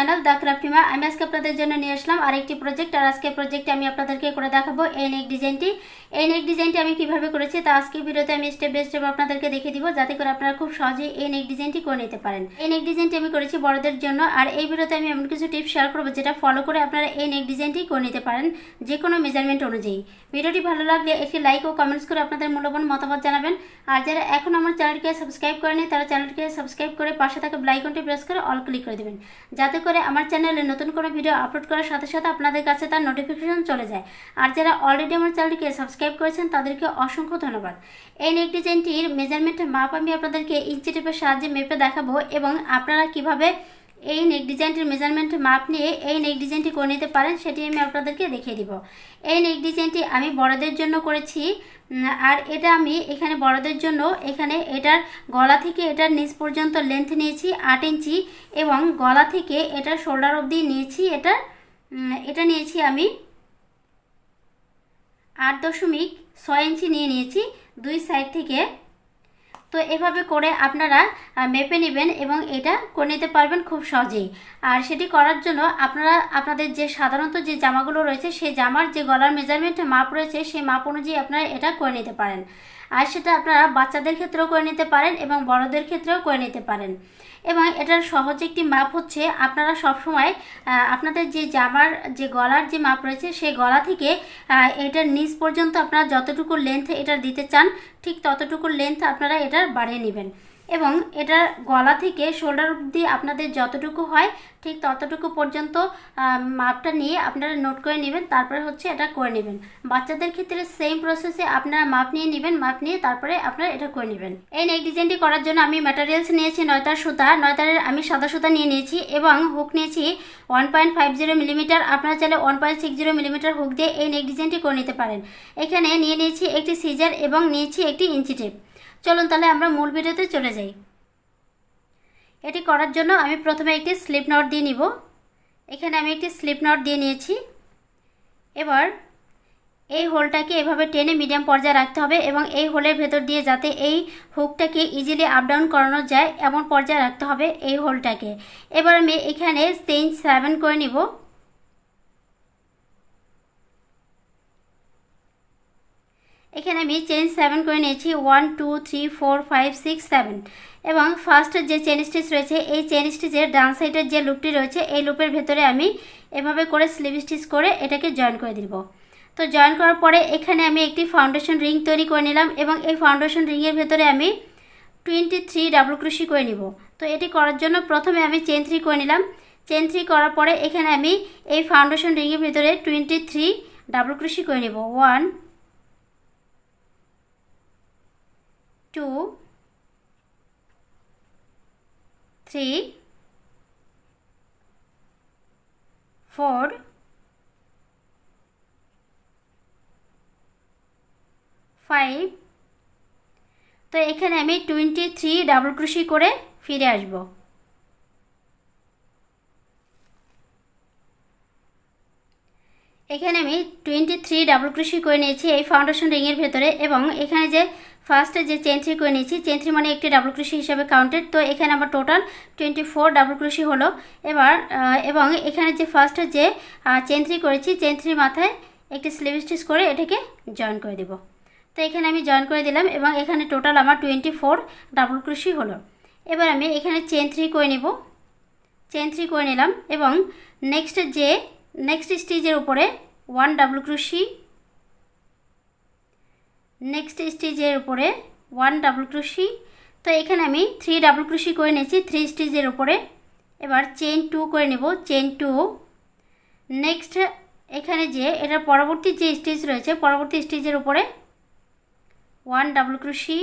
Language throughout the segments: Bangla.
Channel the ক্রাফটিমা। আমি আজকে আপনাদের জন্য নিয়ে আসলাম আরেকটি প্রজেক্ট। আর আজকে প্রজেক্টে আমি আপনাদেরকে করে দেখাবো এই নেক ডিজাইনটি। এই নেক ডিজাইনটি আমি কিভাবে করেছি তা আজকে ভিডিওতে আমি স্টেপ বাই স্টেপ আপনাদেরকে দেখিয়ে দিব, যাতে করে আপনারা খুব সহজেই এই নেক ডিজাইনটি করে নিতে পারেন। এই নেক ডিজাইনটি আমি করেছি বড়দের জন্য। আর এই ভিডিওতে আমি এমন কিছু টিপস শেয়ার করবো যেটা ফলো করে আপনারা এই নেক ডিজাইনটি করে নিতে পারেন যে কোনো মেজারমেন্ট অনুযায়ী। ভিডিওটি ভালো লাগলে একটি লাইক ও কমেন্টস করে আপনাদের মূল্যবান মতামত জানাবেন। আর যারা এখন আমার চ্যানেলকে সাবস্ক্রাইব করেনি তারা চ্যানেলটিকে সাবস্ক্রাইব করে পাশে থাকা বেল আইকনটি প্রেস করে অল ক্লিক করে দেবেন, যাতে করে আমার চ্যানেলে নতুন কোনো ভিডিও আপলোড করার সাথে সাথে আপনাদের কাছে তার নোটিফিকেশন চলে যায়। আর যারা অলরেডি আমার চ্যানেলটিকে সাবস্ক্রাইব করেছেন তাদেরকে অসংখ্য ধন্যবাদ। এই নেক ডিজাইনটির মেজারমেন্টের মাপ আমি আপনাদেরকে ইঞ্চি টেপের সাহায্যে মেপে দেখাবো, এবং আপনারা কিভাবে এই নেক ডিজাইনটির মেজারমেন্টের মাপ নিয়ে এই নেক ডিজাইনটি করে নিতে পারেন সেটি আমি আপনাদেরকে দেখিয়ে দিব। এই নেক ডিজাইনটি আমি বড়দের জন্য করেছি। আর এটা আমি এখানে বড়দের জন্য এখানে এটার গলা থেকে এটার নিচ পর্যন্ত লেন্থ নিয়েছি 8 ইঞ্চি, এবং গলা থেকে এটার শোল্ডার অবধি নিয়েছি এটা নিয়েছি আমি 8.6 ইঞ্চি নিয়েছি দুই সাইড থেকে। তো এভাবে করে আপনারা মেপে নেবেন এবং এটা করে নিতে পারবেন খুব সহজেই। আর সেটি করার জন্য আপনারা আপনাদের যে সাধারণত যে জামাগুলো রয়েছে সেই জামার যে গলার মেজারমেন্টের মাপ রয়েছে সেই মাপ অনুযায়ী আপনারা এটা করে নিতে পারেন। আর সেটা আপনারা বাচ্চাদের ক্ষেত্রেও করে নিতে পারেন এবং বড়দের ক্ষেত্রেও করে নিতে পারেন। এবং এটার সহজ একটি মাপ হচ্ছে, আপনারা সবসময় আপনাদের যে জামার যে গলার যে মাপ রয়েছে সেই গলা থেকে এটার নিচ পর্যন্ত আপনারা যতটুকু লেন্থ এটা দিতে চান ঠিক ততটুকু লেন্থ আপনারা এটার বাড়িয়ে নেবেন, এবং এটার গলা থেকে শোল্ডার অবধি আপনাদের যতটুকু হয় ঠিক ততটুকু পর্যন্ত মাপটা নিয়ে আপনারা নোট করে নেবেন। তারপরে হচ্ছে এটা করে নেবেন। বাচ্চাদের ক্ষেত্রে সেম প্রসেসে আপনারা মাপ নিয়ে নেবেন, মাপ নিয়ে তারপরে আপনারা এটা করে নেবেন। এই নেক ডিজাইনটি করার জন্য আমি ম্যাটেরিয়ালস নিয়েছি 9 তার সুতা। 9 তারের আমি সাদা সুতা নিয়েছি এবং হুক নিয়েছি 1.50 মিলিমিটার। আপনারা চাইলে 1.60 মিলিমিটার হুক দিয়ে এই নেক ডিজাইনটি করে নিতে পারেন। এখানে নিয়েছি একটি সিজার এবং নিয়েছি একটি ইঞ্চি টেপ। চলুন তাহলে আমরা মূল ভিডিওতে চলে যাই। এটি করার জন্য আমি প্রথমে একটি স্লিপ নট দিয়ে নিব। এখানে আমি একটি স্লিপ নট দিয়ে নিয়েছি। এবার এই হোলটাকে এভাবে টেনে মিডিয়াম পর্যায়ে রাখতে হবে, এবং এই হোলের ভেতর দিয়ে যাতে এই হুকটাকে ইজিলি আপ ডাউন করানো যায় এমন পর্যায়ে রাখতে হবে এই হোলটাকে। এবার আমি এখানে চেইন 7 করে নিব। এখানে আমি চেইন 7 করে নিয়েছি 1 2 3 4 5 6 7। এবং ফার্স্ট যে চেন স্টিচ রয়েছে এই চেন স্টিচের ডান সাইডের যে লুপটি রয়েছে এই লুপের ভেতরে আমি এভাবে করে স্লিপ স্টিচ করে এটাকে জয়েন করে দিব। তো জয়েন করার পরে এখানে আমি একটি ফাউন্ডেশন রিং তৈরি করে নিলাম, এবং এই ফাউন্ডেশন রিংয়ের ভেতরে আমি 23 ডাবল ক্রোশি করে নিব। তো এটি করার জন্য প্রথমে আমি চেন 3 করে নিলাম। চেন 3 করার পরে এখানে আমি এই ফাউন্ডেশন রিংয়ের ভেতরে 23 ডাবল ক্রোশি করে নিব। 1 2 3 4 5। তো এখানে আমি 23 ডাবল ক্রোশি করে ফিরে আসব। এখানে আমি 23 ডাবল ক্রোশি করে নিয়েছি এই ফাউন্ডেশন রিংয়ের ভেতরে, এবং এখানে যে ফার্স্টে যে চেন 3 করে নিয়েছি চেন 3 মানে একটি ডাবল ক্রোশি হিসাবে কাউন্টেড। তো এখানে আমার টোটাল 24 ডাবল ক্রোশি হলো। এবার এবং এখানে যে ফার্স্টে যে চেন 3 করেছি চেন 3 মাথায় একটি স্লিপ স্টিচ করে এটাকে জয়েন করে দেব। তো এখানে আমি জয়েন করে দিলাম, এবং এখানে টোটাল আমার 24 ডাবল ক্রোশি হলো। এবার আমি এখানে চেন 3 করে নেব। চেন 3 করে নিলাম, এবং নেক্সট স্টিচের উপরে 1 ডাবল ক্রোশি, নেক্সট স্টিচের উপরে 1 ডাবল ক্রোশি। তো এখানে আমি 3 ডাবল ক্রোশি করে নিয়েছি 3 স্টিচের উপরে। এবার চেন 2 করে নেব, চেন 2। নেক্সট এখানে যে এটার পরবর্তী যে স্টিচ রয়েছে পরবর্তী স্টিচের উপরে 1 ডাবল ক্রোশি,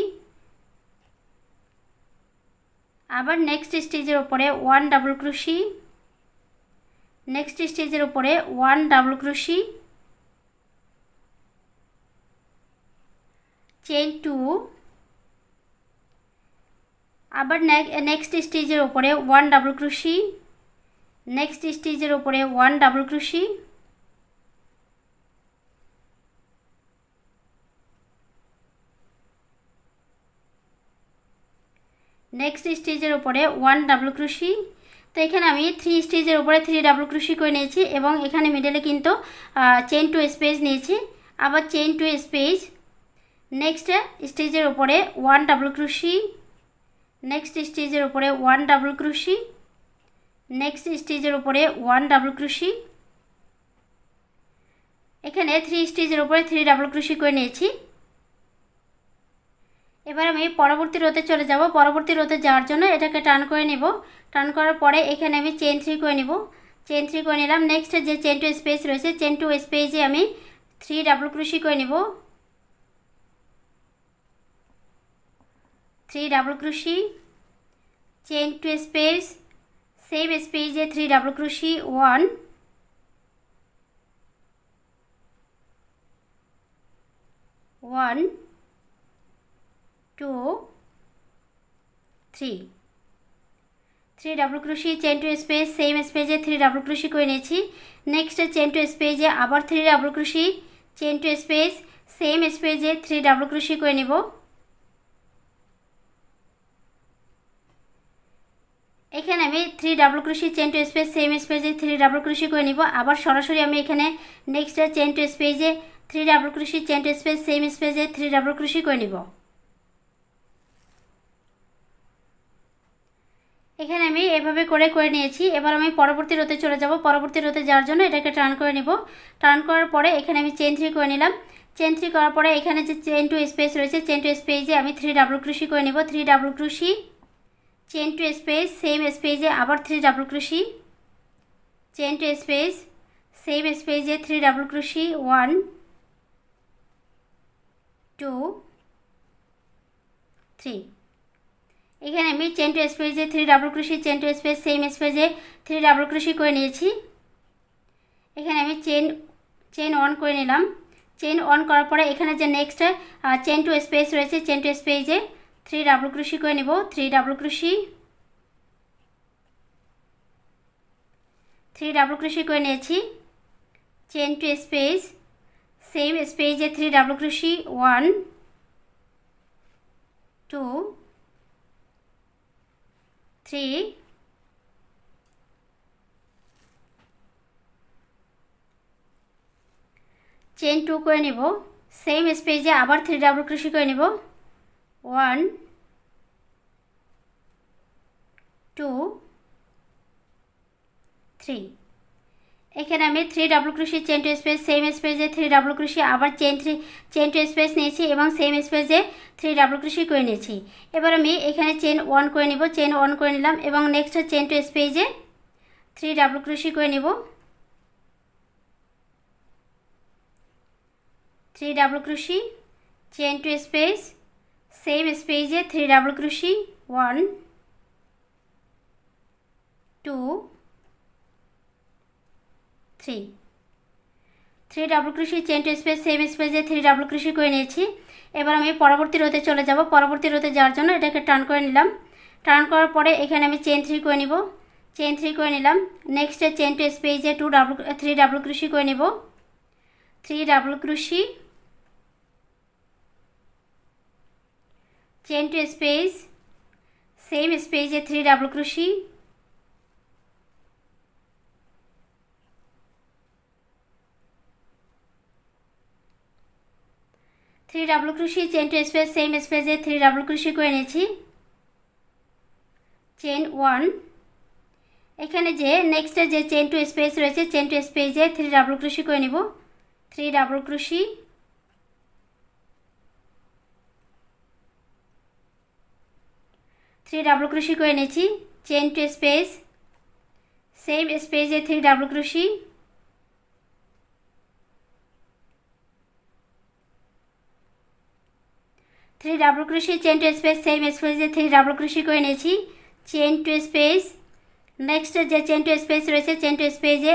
আবার নেক্সট স্টিচের উপরে 1 ডাবল ক্রোশি, নেক্সট স্টিচের উপরে 1 ডাবল ক্রোশি, চেন 2, আবার নেক্সট স্টিচের উপরে 1 ডাবল ক্রোশি, নেক্সট স্টিচের উপরে 1 ডাবল ক্রোশি, নেক্সট স্টিচের উপরে 1 ডাবল ক্রোশি। তো এখানে আমি 3 স্টিচের উপরে 3 ডাবল ক্রোশি করে নিয়েছি এবং এখানে মিডলে কিন্তু চেইন 2 স্পেস নিয়েছি, আবার চেইন 2 স্পেস, নেক্সট স্টিচের উপরে 1 ডাবল ক্রোশি, নেক্সট স্টিচের উপরে 1 ডাবল ক্রোশি, নেক্সট স্টিচের উপরে 1 ডাবল ক্রোশি, এখানে 3 স্টিচের উপরে 3 ডাবল ক্রোশি করে নিয়েছি। এবার আমি পরবর্তী রোতে চলে যাব। পরবর্তী রোতে যাওয়ার জন্য এটাকে টার্ন করে নেব। টার্ন করার পরে এখানে আমি চেইন 3 করে নেব, চেইন 3 করে নিলাম। নেক্সট যে চেইন 2 স্পেস রয়েছে, চেইন 2 স্পেসে আমি 3 ডাবল ক্রোশি করে নেব, 3 double crochet, chain 2 space, same স্পেসে 3 double crochet, 1 1 2 3 3 double crochet, chain 2 space, same স্পেসে 3 ডাবল ক্রোশি করে নিয়েছি। নেক্সট চেইন 2 স্পেসে আবার 3 double crochet, chain 2 space, same স্পেসে 3 ডাবল ক্রোশি করে নেব। এখানে আমি 3 double crochet, chain 2 space, same স্পেসে 3 ডাবল ক্রোশি করে নিব। আবার সরাসরি আমি এখানে নেক্সট চেইন 2 স্পেসে 3 double crochet, chain 2 space, same স্পেসে 3 ডাবল ক্রোশি করে নিব। এখানে আমি এভাবে করে নিয়েছি। এবার আমি পরবর্তী রোতে চলে যাব। পরবর্তী রোতে যাওয়ার জন্য এটাকে টার্ন করে নেব। টার্ন করার পরে এখানে আমি চেইন 3 করে নিলাম। চেইন 3 করার পরে এখানে যে চেইন 2 স্পেস রয়েছে, চেইন 2 স্পেসে আমি 3 ডাবল ক্রোশি করে নেব, 3 double crochet, chain 2 space, same স্পেসে আবার 3 double crochet, chain 2 space, same স্পেসে 3 ডাবল ক্রোশি, 1 2 3। এখানে আমি চেইন 2 স্পেসে 3 double crochet, chain 2 space, same স্পেসে 3 ডাবল ক্রোশি করে নিয়েছি। এখানে আমি চেইন 1 করে নিলাম। চেইন 1 করার পরে এখানে যে নেক্সট চেইন 2 স্পেস রয়েছে, চেইন 2 স্পেসে 3 ডাবল ক্রোশি করে নেব, 3 ডাবল ক্রোশি, 3 ডাবল ক্রোশি করে নিয়েছি। চেইন 2 স্পেস, সেম স্পেসে 3 ডাবল ক্রোশি, 1 2 3 চেইন 2 করে নেব, সেম স্পেসে আবার 3 ডাবল ক্রোশি করে নেব, 1 2 3। এখানে আমি 3 double crochet, chain 2 space, same স্পেসে 3 ডাবল ক্রোশি, আবার চেইন 2 স্পেস নিয়েছি এবং সেম স্পেসে 3 ডাবল ক্রোশি করে নিয়েছি। এবার আমি এখানে চেইন 1 করে নেব, চেইন 1 করে নিলাম এবং নেক্সট চেইন 2 স্পেসে 3 ডাবল ক্রোশি করে নেব, 3 double crochet, chain 2 space, same স্পেসে 3 double crochet, 1 2 3 double crochet, chain 2 space, same স্পেসে 3 ডাবল ক্রোশি করে নিয়েছি। এবার আমি পরবর্তী রোতে চলে যাব। পরবর্তী রোতে যাওয়ার জন্য এটাকে টার্ন করে নিলাম। টার্ন করার পরে এখানে আমি চেইন 3 করে নিব, চেইন 3 করে নিলাম। নেক্সট চেইন 2 স্পেসে 3 ডাবল ক্রোশি করে নেব, 3 double crochet, chain 2 space, same স্পেসে 3 double crochet, 3 double crochet, chain 2 space, same স্পেসে 3 ডাবল ক্রোশি করে নিয়েছি। চেইন 1, এখানে যে নেক্সট যে চেইন 2 স্পেস রয়েছে, চেইন 2 স্পেসে 3 ডাবল ক্রোশি করে নেব, 3 ডাবল ক্রোশি, 3 ডাবল ক্রোশি করে নিয়েছি। চেইন 2 স্পেস, সেম স্পেসে 3 double crochet, 3 double crochet, chain 2 space, same স্পেসে 3 ডাবল ক্রোশি করে নিয়েছি। চেইন 2 স্পেস, নেক্সট যে চেইন 2 স্পেস রয়েছে, চেইন 2 স্পেসে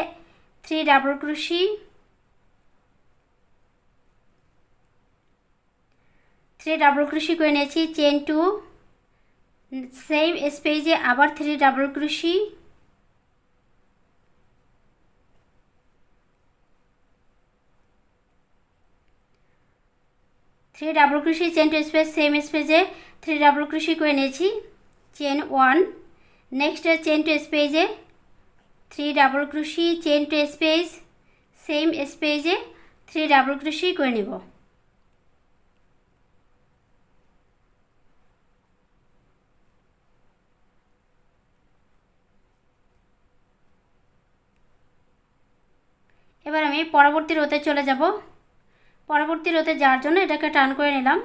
3 ডাবল ক্রোশি, 3 ডাবল ক্রোশি করে নিয়েছি। চেইন 2, সেম স্পেসে আবার 3 double crochet, 3 double crochet, chain 2 space, same স্পেসে 3 ডাবল ক্রোশি করে নিয়েছি। চেইন 1, नेक्स्ट चेन टू स्पेजे 3 double crochet, chain two space, same স্পেজে 3 ডাবল ক্রোশি করে নিব। এবার আমি পরবর্তী রোতে চলে যাব। পরবর্তী রোতে যাওয়ার জন্য এটাকে টার্ন করে নিলাম।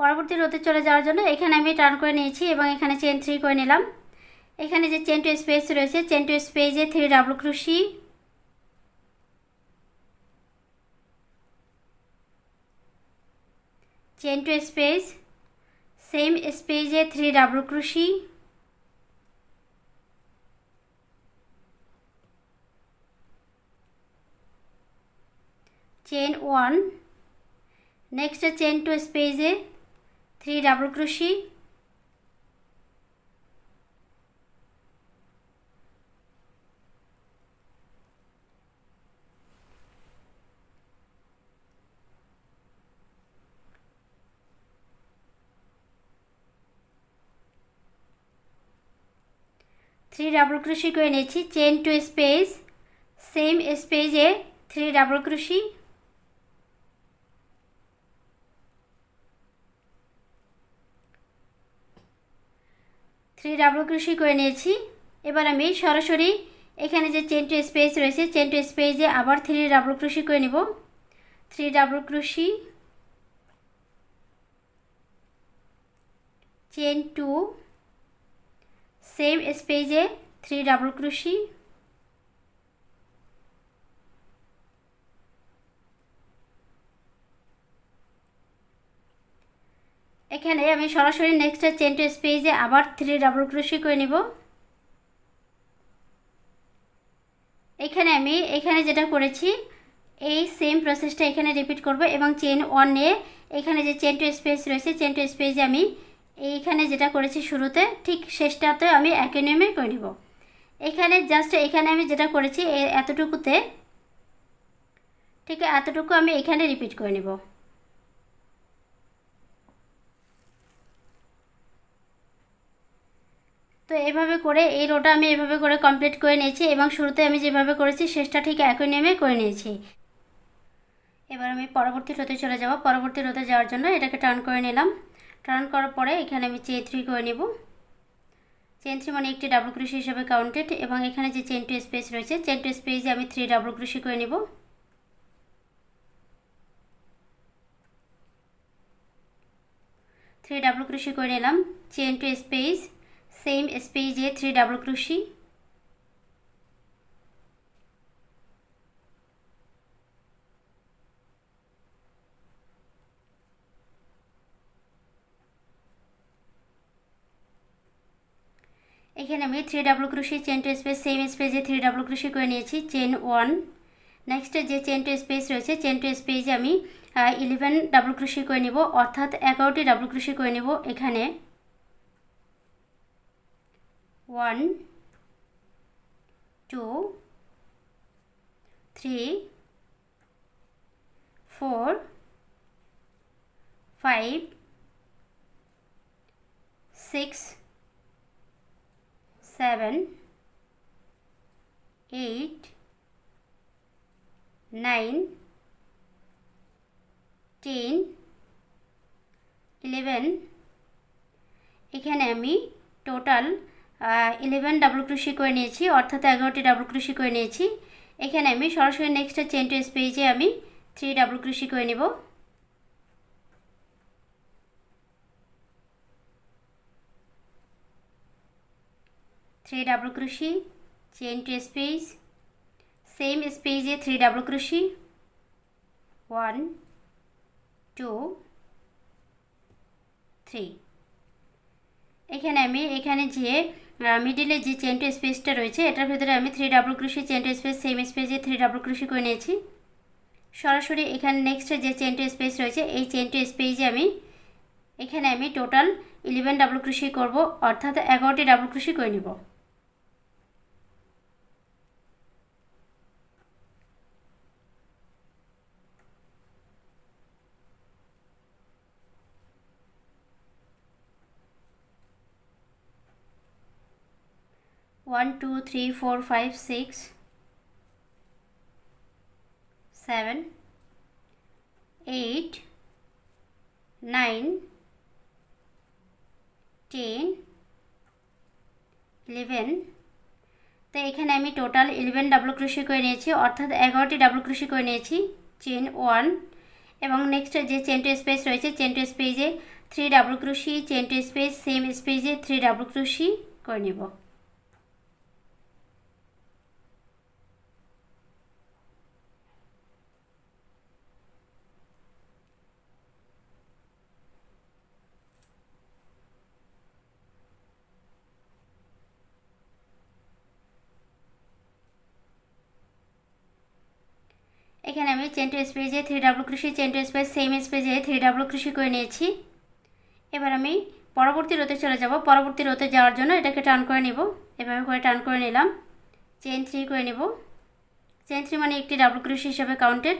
পরবর্তী রোতে চলে যাওয়ার জন্য এখানে আমি টার্ন করে নিয়েছি এবং এখানে চেন 3 করে নিলাম। এখানে যে চেন টু স্পেস রয়েছে, চেন টু স্পেসে 3 double crochet, chain two space, same স্পেসে 3 double crochet, chain 1, next chain two स्पेजे 3 ডাবল ক্রোশি, ডাবল ক্রোশি করে নিয়েছি। চেন টু স্পেস, সেম স্পেসে 3 ডাবল ক্রোশি, ডাবল ক্রোশি করে নিয়েছি। এবার আমি সরাসরি এখানে যে চেন টু স্পেস রয়েছে, চেন টু স্পেসে আবার 3 ডাবল ক্রোশি করে নিব। 3 ডাবল ক্রোশি, চেন 2, সেম স্পেসে 3 ডাবল ক্রোশি, এখানে আমি সরাসরি নেক্সট চেন টু স্পেসে আবার 3 ডাবল ক্রোশি করে নিব। এখানে যেটা করেছি এই সেম প্রসেসটা এখানে রিপিট করব এবং চেন 1 নিয়ে এখানে যে চেন টু স্পেস রয়েছে, চেন টু স্পেসে আমি এইখানে যেটা করেছি শুরুতে ঠিক শেষটাতে আমি একই নিয়মে করে নিব। এখানে জাস্ট এখানে আমি যেটা করেছি এতটুকুতে ঠিক এতটুকু আমি এখানে রিপিট করে নিব। তো এইভাবে করে এই রোটা আমি এইভাবে করে কমপ্লিট করে নিয়েছি এবং শুরুতে আমি যেভাবে করেছি শেষটা ঠিক একই নিয়মে করে নিয়েছি। এবার আমি পরবর্তী রোতে চলে যাব। পরবর্তী রোতে যাওয়ার জন্য এটাকে টার্ন করে নিলাম। টার্ন করার পরে এখানে আমি চেন 3 করে নেব। চেন 3 মানে একটি ডাবল ক্রোশি হিসেবে কাউন্টেড এবং এখানে যে চেন টু স্পেস রয়েছে, চেন টু স্পেসে আমি 3 ডাবল ক্রোশি করে নেব। ডাবল ক্রোশি করে নিলাম। চেন টু স্পেস, সেম স্পেসে 3 ডাবল ক্রোশি, এখানে আমি 3 double crochet, chain two space, same স্পেসে 3 ডাবল ক্রোশি করে নিয়েছি। চেন 1, নেক্সট যে চেন টু স্পেস রয়েছে, চেন টু স্পেসে আমি 11 ডাবল ক্রোশি করে নেব, অর্থাৎ 11টি ডাবল ক্রোশি করে নেব। এখানে 1 2 3 4 5 6 7 8 9 10 11 এখানে আমি টোটাল 11 ডাবল ক্রোশি করে নিয়েছি, অর্থাৎ 11টি ডাবল ক্রোশি করে নিয়েছি। এখানে আমি সরাসরি নেক্সট চেন টু স্পেসে আমি 3 ডাবল ক্রোশি করে নেব। Double crochet, chain two space, same স্পেসে 3 ডাবল ক্রোশি, 1 2 3। এখানে আমি এখানে যে মিডিলে যে চেন টু স্পেসটা রয়েছে এটার ভিতরে আমি 3 double crochet, chain two space, same স্পেসে 3 ডাবল ক্রোশি করে নিয়েছি। সরাসরি এখানে নেক্সট যে চেন টু স্পেস রয়েছে এই চেন টু স্পেসে এখানে আমি টোটাল 11 ডাবল ক্রোশি করব, অর্থাৎ 11টি ডাবল ক্রোশি করে নেব। 1 2 3 4 5 6 7 8 9 10 11। তো এখানে আমি টোটাল 11 ডাবল ক্রোশে করে নিয়েছি, অর্থাৎ 11টি ডাবল ক্রোশে করে নিয়েছি। চেন 1 এবং নেক্সট যে চেন টু স্পেস রয়েছে, চেন টু স্পেসে 3 double crochet, chain two space same স্পেসে 3 ডাবল ক্রোশি করে নেব। এখানে আমি চেন টু স্পেসে 3 double crochet, chain two space same স্পেসে 3 ডাবল ক্রোশি করে নিয়েছি। এবার আমি পরবর্তী রোতে চলে যাব। পরবর্তী রোতে যাওয়ার জন্য এটাকে টার্ন করে নেব। এভাবে করে টার্ন করে নিলাম, চেন 3 করে নেব। চেন 3 মানে একটি ডাবল ক্রোশি হিসেবে কাউন্টেড।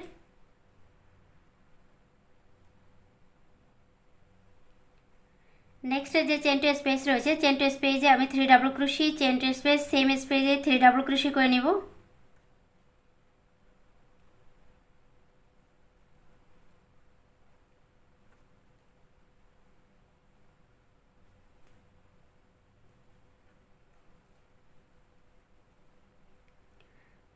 নেক্সট যে চেন টু স্পেস রয়েছে, চেন টু স্পেসে আমি 3 double crochet, chain two space same স্পেসে 3 ডাবল ক্রোশি করে নেব।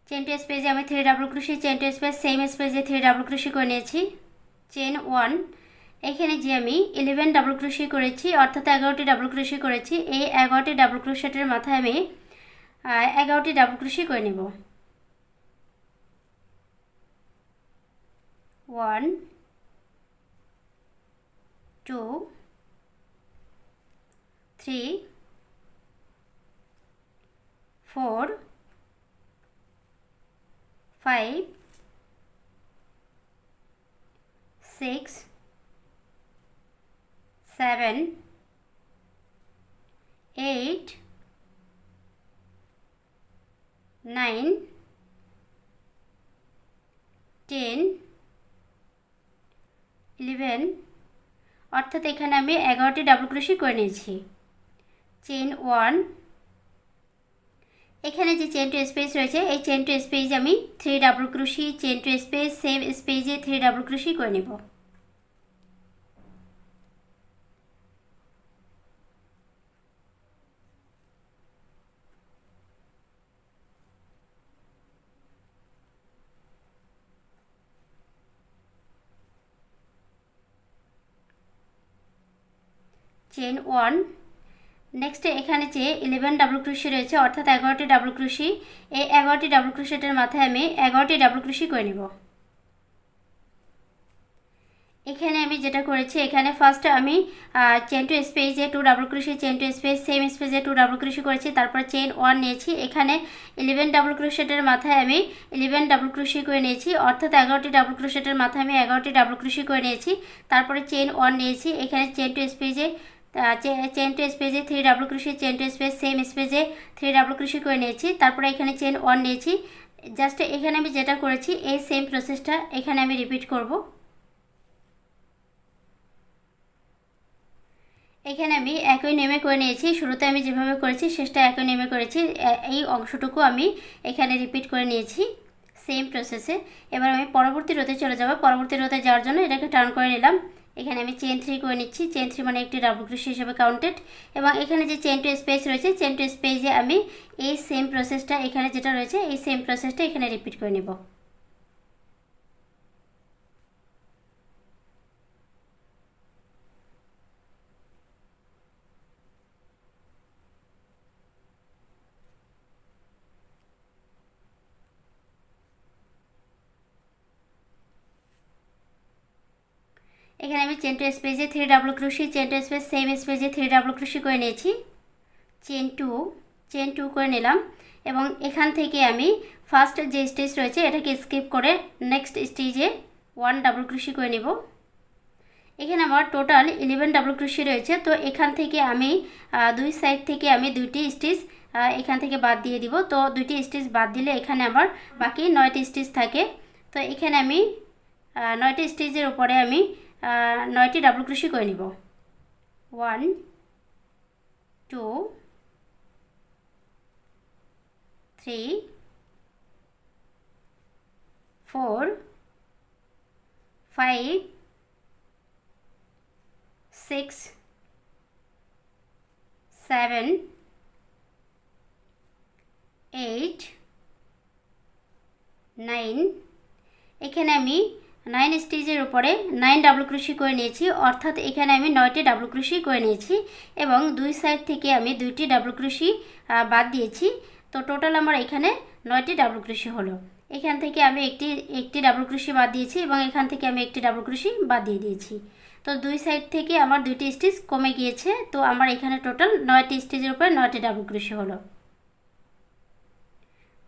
চেন টু স্পেসে আমি 3 double crochet, chain two space same স্পেসে 3 ডাবল ক্রোশি করে নিয়েছি। চেন 1, এখানে যে আমি 11 ডাবল ক্রোশি করেছি, অর্থাৎ 11টি ডাবল ক্রোশি করেছি, এই 11টি ডাবল ক্রোশেটের মাথায় আমি 11টি ডাবল ক্রোশি করে নেব। 1 2 3 4 5 6 7 8 9 10 11, অর্থাৎ এখানে আমি 11টি ডাবল ক্রোশি করে নিয়েছি। চেন 1, এখানে যে চেন টু স্পেস রয়েছে, এই চেন টু স্পেসে আমি 3 double crochet, chain two space same স্পেসে 3 ডাবল ক্রোশি করে নেব। চেন 1, নেক্সট এখানে যে 11 ডাবল ক্রোশি রয়েছে, অর্থাৎ 11টি ডাবল ক্রোশি, এই 11টি ডাবল ক্রোশেটের মাথায় আমি 11টি ডাবল ক্রোশি করে নেব। এখানে আমি যেটা করেছি, এখানে ফার্স্ট আমি চেন টু স্পেসে 2 double crochet, chain two space same স্পেসে 2 ডাবল ক্রোশি করেছি, তারপর চেন 1 নিয়েছি। এখানে 11 ডাবল ক্রোশেটের মাথায় আমি 11 ডাবল ক্রোশি করে নিয়েছি, অর্থাৎ 11টি ডাবল ক্রোশেটের মাথায় আমি 11টি ডাবল ক্রোশি করে নিয়েছি। তারপরে চেন 1 নিয়েছি, এখানে চেন টু স্পেসে 3 double crochet, chain two space same স্পেসে 3 ডাবল ক্রোশি করে নিয়েছি। তারপরে এখানে চেন 1 নিয়েছি। জাস্ট এখানে আমি যেটা করেছি, এই সেম প্রসেসটা এখানে আমি রিপিট করব। এখানে আমি একই নেমে করে নিয়েছি, শুরুতে আমি যেভাবে করেছি শেষটা একই নেমে করেছি, এই অংশটুকু আমি এখানে রিপিট করে নিয়েছি সেম প্রসেসে। এবার আমি পরবর্তী রোতে চলে যাব। পরবর্তী রোতে যাওয়ার জন্য এটাকে টার্ন করে নিলাম। এখানে আমি চেন 3 করে নিচ্ছি। চেন 3 মানে একটি ডাবল ক্রোশি হিসেবে কাউন্টেড। এবং এখানে যে চেন টু স্পেস রয়েছে, চেন টু স্পেসে আমি এই সেম প্রসেসটা এখানে যেটা রয়েছে, এই সেম প্রসেসটা এখানে রিপিট করে নেব। এখানে আমি চেন টু স্পেসে 3 double crochet, chain two space same স্পেসে 3 ডাবল ক্রোশি করে নিয়েছি। চেন 2 করে নিলাম এবং এখান থেকে আমি ফার্স্ট যে স্টেজ রয়েছে এটাকে স্কিপ করে নেক্সট স্টেজে 1 ডাবল ক্রোশি করে নেব। এখানে আমার টোটাল 11 ডাবল ক্রোশি রয়েছে, তো এখান থেকে আমি দুই সাইড থেকে আমি 2টি স্টিচ এখান থেকে বাদ দিয়ে দিব। তো 2টি স্টিচ বাদ দিলে এখানে আমার বাকি 9টি স্টিচ থাকে। তো এখানে আমি 9টি স্টিচের উপরে আমি 9টি ডাবল ক্রোশি করে নিব। 1 2 3 4 5 6 7 8 9 এখানে আমি 9 স্টিচের উপরে 9 ডাবল ক্রোশি করে নিয়েছি, অর্থাৎ এখানে আমি 9টি ডাবল ক্রোশি করে নিয়েছি এবং দুই সাইড থেকে আমি 2টি ডাবল ক্রোশি বাদ দিয়েছি। তো টোটাল আমার এখানে 9টি ডাবল ক্রোশি হলো। এখান থেকে আমি একটি ডাবল ক্রোশি বাদ দিয়েছি এবং এখান থেকে আমি একটি ডাবল ক্রোশি বাদ দিয়ে দিয়েছি। তো দুই সাইড থেকে আমার 2টি স্টিচ কমে গিয়েছে। তো আমার এখানে টোটাল 9টি স্টিচের উপরে 9টি ডাবল ক্রোশি হলো।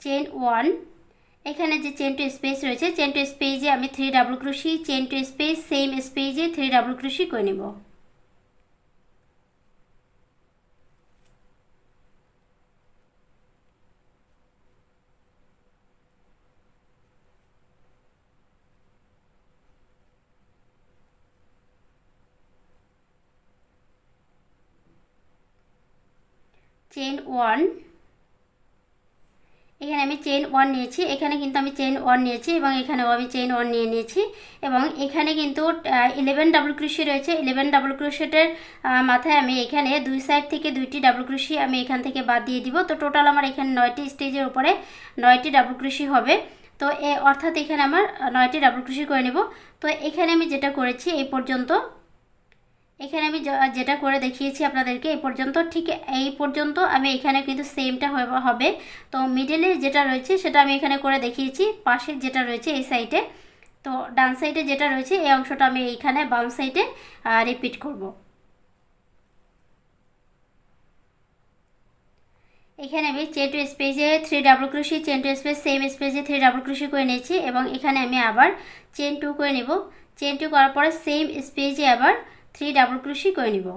চেন 1, এখানে যে চেন টু স্পেস রয়েছে, চেন টু স্পেসে আমি 3 double crochet, chain two space same স্পেসে 3 ডাবল ক্রোশি করে নেব। চেন 1, এখানে আমি চেন 1 নিয়েছি, এখানে কিন্তু আমি চেন 1 নিয়েছি এবং এখানেও আমি চেন 1 নিয়ে নিয়েছি এবং এখানে কিন্তু 11 ডাবল ক্রোশি রয়েছে। 11 ডাবল ক্রোশেটের মাথায় আমি এখানে দুই সাইড থেকে 2টি ডাবল ক্রোশি আমি এখান থেকে বাদ দিয়ে দিব। তো টোটাল আমার এখানে 9টি স্টেজের উপরে 9টি ডাবল ক্রোশি হবে। তো অর্থাৎ এখানে আমার 9টি ডাবল ক্রোশি করে নেব। তো এখানে আমি যেটা করেছি এই পর্যন্ত, এখানে আমি যেটা করে দেখিয়েছি আপনাদেরকে এই পর্যন্ত, ঠিক এই পর্যন্ত আমি এখানে কিন্তু সেমটা হবে। তো মিডলে যেটা রয়েছে সেটা আমি এখানে করে দেখিয়েছি, পাশে যেটা রয়েছে এই সাইডে, তো ডান সাইডে যেটা রয়েছে এই অংশটা আমি এইখানে বাম সাইডে রিপিট করব। এখানে আমি চেন টু স্পেসে 3 double crochet, chain two space same স্পেসে 3 ডাবল ক্রোশি করে নিয়েছি এবং এখানে আমি আবার চেন 2 করে নেব। চেন 2 করার পরে সেম স্পেসে আবার 3 ডাবল ক্রোশি করে নিব।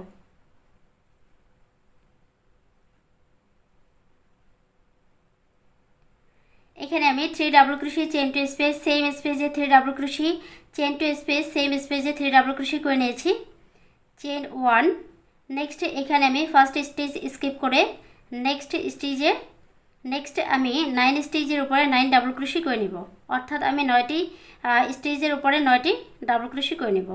এখানে আমি 3 double crochet, chain two space same স্পেসে 3 double crochet, chain two space same স্পেসে 3 ডাবল ক্রোশি করে নিয়েছি। চেন 1, নেক্সট এখানে আমি ফার্স্ট স্টিচ স্কিপ করে নেক্সট আমি 9 স্টিচের উপরে 9 ডাবল ক্রোশি করে নিব, অর্থাৎ আমি 9টি স্টিচের উপরে 9টি ডাবল ক্রোশি করে নিব।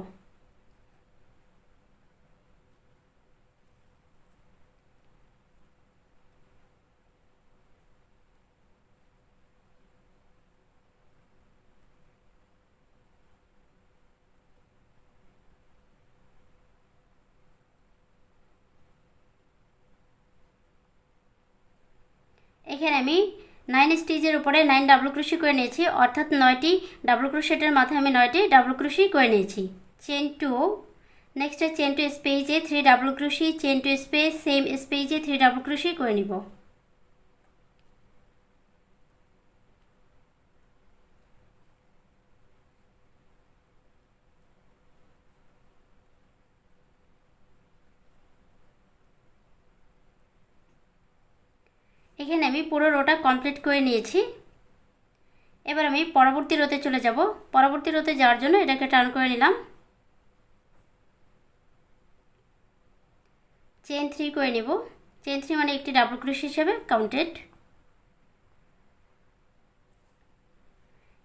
এখানে আমি 9 স্টিচের উপরে 9 ডাবল ক্রোশি করে নিয়েছি, অর্থাৎ 9টি ডাবল ক্রোশেটের মাথায় আমি 9টি ডাবল ক্রোশি করে নিয়েছি। চেন 2, নেক্সট চেন টু স্পেসে 3 double crochet, chain two space same স্পেসে 3 ডাবল ক্রোশি করে নিব। এখানে আমি পুরো রোটা কমপ্লিট করে নিয়েছি। এবার আমি পরবর্তী রোতে চলে যাব। পরবর্তী রোতে যাওয়ার জন্য এটাকে টার্ন করে নিলাম, চেন 3 করে নেব। চেন 3 মানে একটি ডাবল ক্রোশি হিসেবে কাউন্টেড।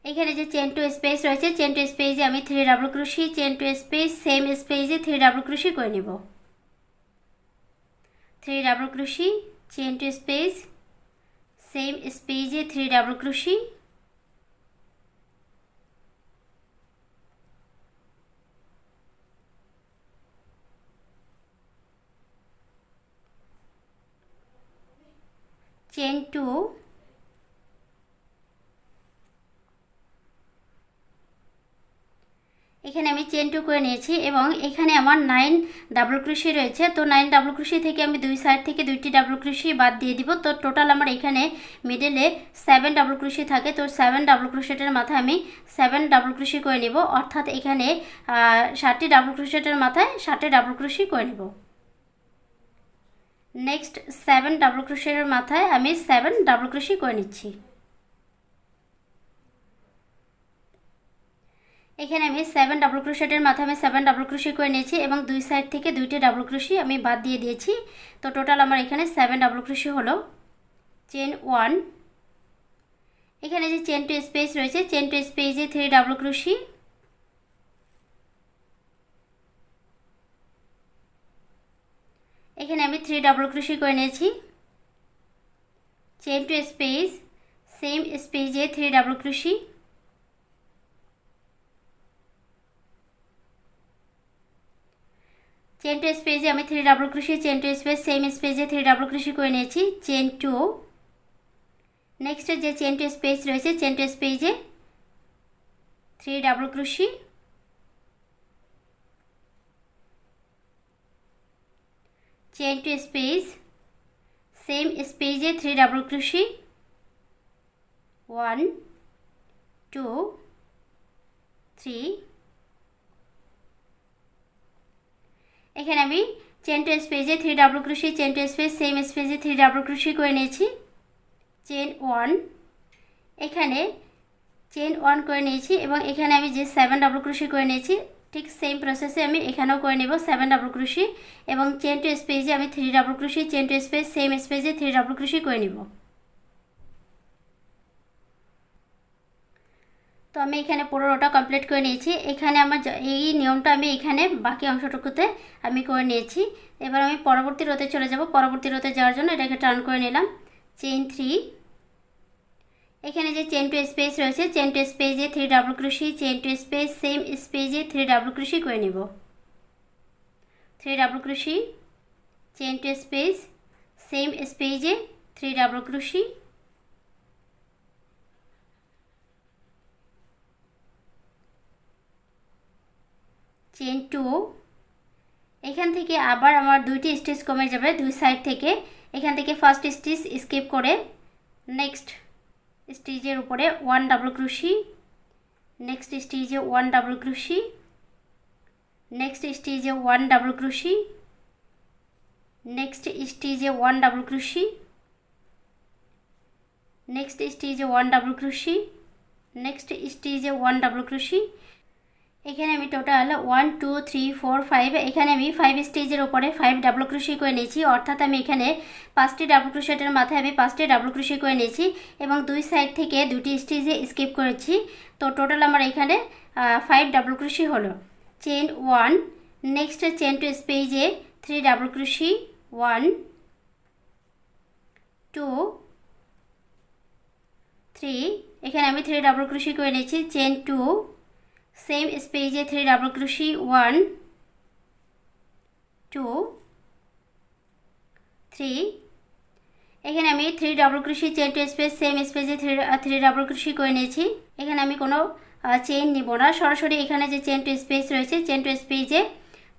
এখানে যে চেন টু স্পেস রয়েছে, চেন টু স্পেসে আমি 3 double crochet, chain two space same স্পেসে 3 ডাবল ক্রোশি করে নেব। 3 double crochet, chain two space same স্পেসে 3 ডাবল ক্রোশি, চেন 2, এখানে আমি চেন 2 করে নিয়েছি এবং এখানে আমার 9 ডাবল ক্রোশি রয়েছে। তো 9 ডাবল ক্রোশি থেকে আমি দুই সাইড থেকে 2টি ডাবল ক্রোশি বাদ দিয়ে দিব। তো টোটাল আমার এখানে মিডলে 7 ডাবল ক্রোশি থাকে। তো 7 ডাবল ক্রোশেটের মাথায় আমি 7 ডাবল ক্রোশি করে নেব, অর্থাৎ এখানে 7টি ডাবল ক্রোশেটের মাথায় 7টি ডাবল ক্রোশি করে নেব। নেক্সট 7 ডাবল ক্রোশেটের মাথায় আমি 7 ডাবল ক্রোশি করে নিচ্ছি। এখানে আমি 7 ডাবল ক্রোশেটের মাথায় আমি 7 ডাবল ক্রোশি করে নিয়েছি এবং দুই সাইড থেকে 2টি ডাবল ক্রোশি আমি বাদ দিয়ে দিয়েছি। তো টোটাল আমার এখানে 7 ডাবল ক্রোশি হলো। চেন 1, এখানে যে চেন টু স্পেস রয়েছে, চেন টু স্পেসে 3 ডাবল ক্রোশি, এখানে আমি 3 ডাবল ক্রোশি করে নিয়েছি। চেন টু স্পেস, সেম স্পেসে 3 ডাবল ক্রোশি, চেন টু স্পেসে আমি 3 double crochet, chain two space same স্পেসে 3 ডাবল ক্রোশি করে নিয়েছি। চেন টু, নেক্সট যে চেন টু স্পেস রয়েছে, চেন টু স্পেসে 3 double crochet, chain two space same স্পেসে 3 ডাবল ক্রোশি, 1 2 3। এখানে আমি চেন টু স্পেসে 3 double crochet, chain two space same স্পেসে 3 ডাবল ক্রোশি করে নিয়েছি। চেন 1, এখানে চেন 1 করে নিয়েছি এবং এখানে আমি যে 7 ডাবল ক্রোশি করে নিয়েছি ঠিক সেম প্রসেসে আমি এখানেও করে নেব 7 ডাবল ক্রোশি এবং চেন টু স্পেসে আমি 3 double crochet, chain two space same স্পেসে 3 ডাবল ক্রোশি করে নেব। তো আমি এখানে পুরোটা কমপ্লিট করে নিয়েছি। এখানে আমার এই নিয়মটা আমি এখানে বাকি অংশটুকুতে আমি করে নিয়েছি। এবার আমি পরবর্তী রোতে চলে যাব। পরবর্তী রোতে যাওয়ার জন্য এটাকে টার্ন করে নিলাম। চেন 3, এখানে যে চেন টু স্পেস রয়েছে, চেন টু স্পেসে 3 double crochet, chain two space same স্পেসে 3 ডাবল ক্রোশি করে নেব। 3 double crochet, chain two space same স্পেসে 3 ডাবল ক্রোশি, চেন 2, এখান থেকে আবার আমার দুইটি স্টিচ কমে যাবে দুই সাইড থেকে। এখান থেকে ফার্স্ট স্টিচ স্কিপ করে নেক্সট স্টিচের উপরে 1 ডাবল ক্রোশি, নেক্সট স্টিচে 1 ডাবল ক্রোশি, নেক্সট স্টিচে 1 ডাবল ক্রোশি, নেক্সট স্টিচে 1 ডাবল ক্রোশি, নেক্সট স্টিচে 1 ডাবল ক্রোশি, নেক্সট স্টিচে 1 ডাবল ক্রোশি। এখানে আমি টোটাল 1 2 3 4 5 এখানে আমি 5 স্টেজের উপরে 5 ডাবল ক্রোশি করে নিয়েছি। অর্থাৎ আমি এখানে 5টি ডাবল ক্রোশেটের মাথায় আমি 5টি ডাবল ক্রোশি করে নিয়েছি এবং দুই সাইড থেকে দুটি স্টেজে স্কিপ করেছি। তো টোটাল আমার এখানে 5 ডাবল ক্রোশি হলো। চেন 1, নেক্সট চেন টু স্পেসে 3 ডাবল ক্রোশি, 1 2 3, এখানে আমি 3 ডাবল ক্রোশি করে নিয়েছি। চেন 2, সেম স্পেসে 3 ডাবল ক্রোশি, 1 2 3, এখানে আমি 3 double crochet, chain two space same স্পেসে 3 ডাবল ক্রোশি করে নিয়েছি। এখানে আমি কোনো চেন নিব না, সরাসরি এখানে যে চেন টু স্পেস রয়েছে, চেন টু স্পেসে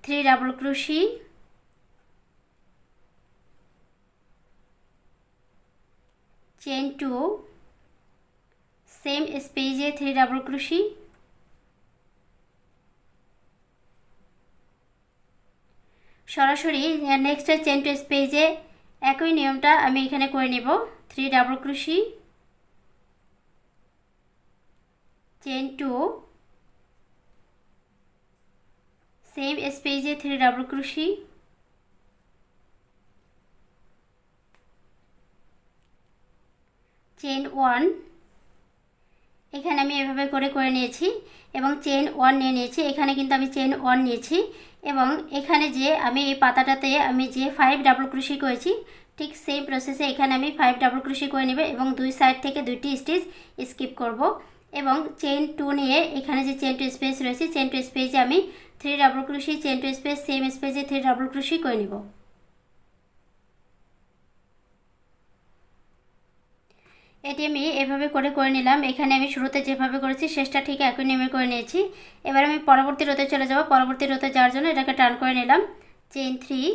3 ডাবল ক্রোশি, চেন 2, সেম স্পেসে 3 ডাবল ক্রোশি, সরাসরি নেক্সট চেন টু স্পেসে একই নিয়মটা আমি এখানে করে নেব। 3 ডাবল ক্রোশি, চেন 2, সেম স্পেসে 3 ডাবল ক্রোশি, চেন 1, এখানে আমি এভাবে করে নিয়েছি এবং চেন 1 নিয়ে নিয়েছি। এখানে কিন্তু আমি চেন 1 নিয়েছি এবং এখানে যে আমি এই পাতাটাতে আমি যে 5 ডাবল ক্রোশি করেছি ঠিক সেম প্রসেসে এখানে আমি 5 ডাবল ক্রোশি করে নেব এবং দুই সাইড থেকে দুইটি স্টিচ স্কিপ করব এবং চেন 2 নিয়ে এখানে যে চেন টু স্পেস রয়েছে, চেন টু স্পেসে আমি 3 double crochet, chain two space same স্পেসে 3 ডাবল ক্রোশি করে নেব। এটি আমি এভাবে করে নিলাম। এখানে আমি শুরুতে যেভাবে করেছি শেষটা ঠিক একই নিয়মে করে নিয়েছি। এবার আমি পরবর্তী রোতে চলে যাব। পরবর্তী রোতে যাওয়ার জন্য এটাকে টার্ন করে নিলাম। চেন 3,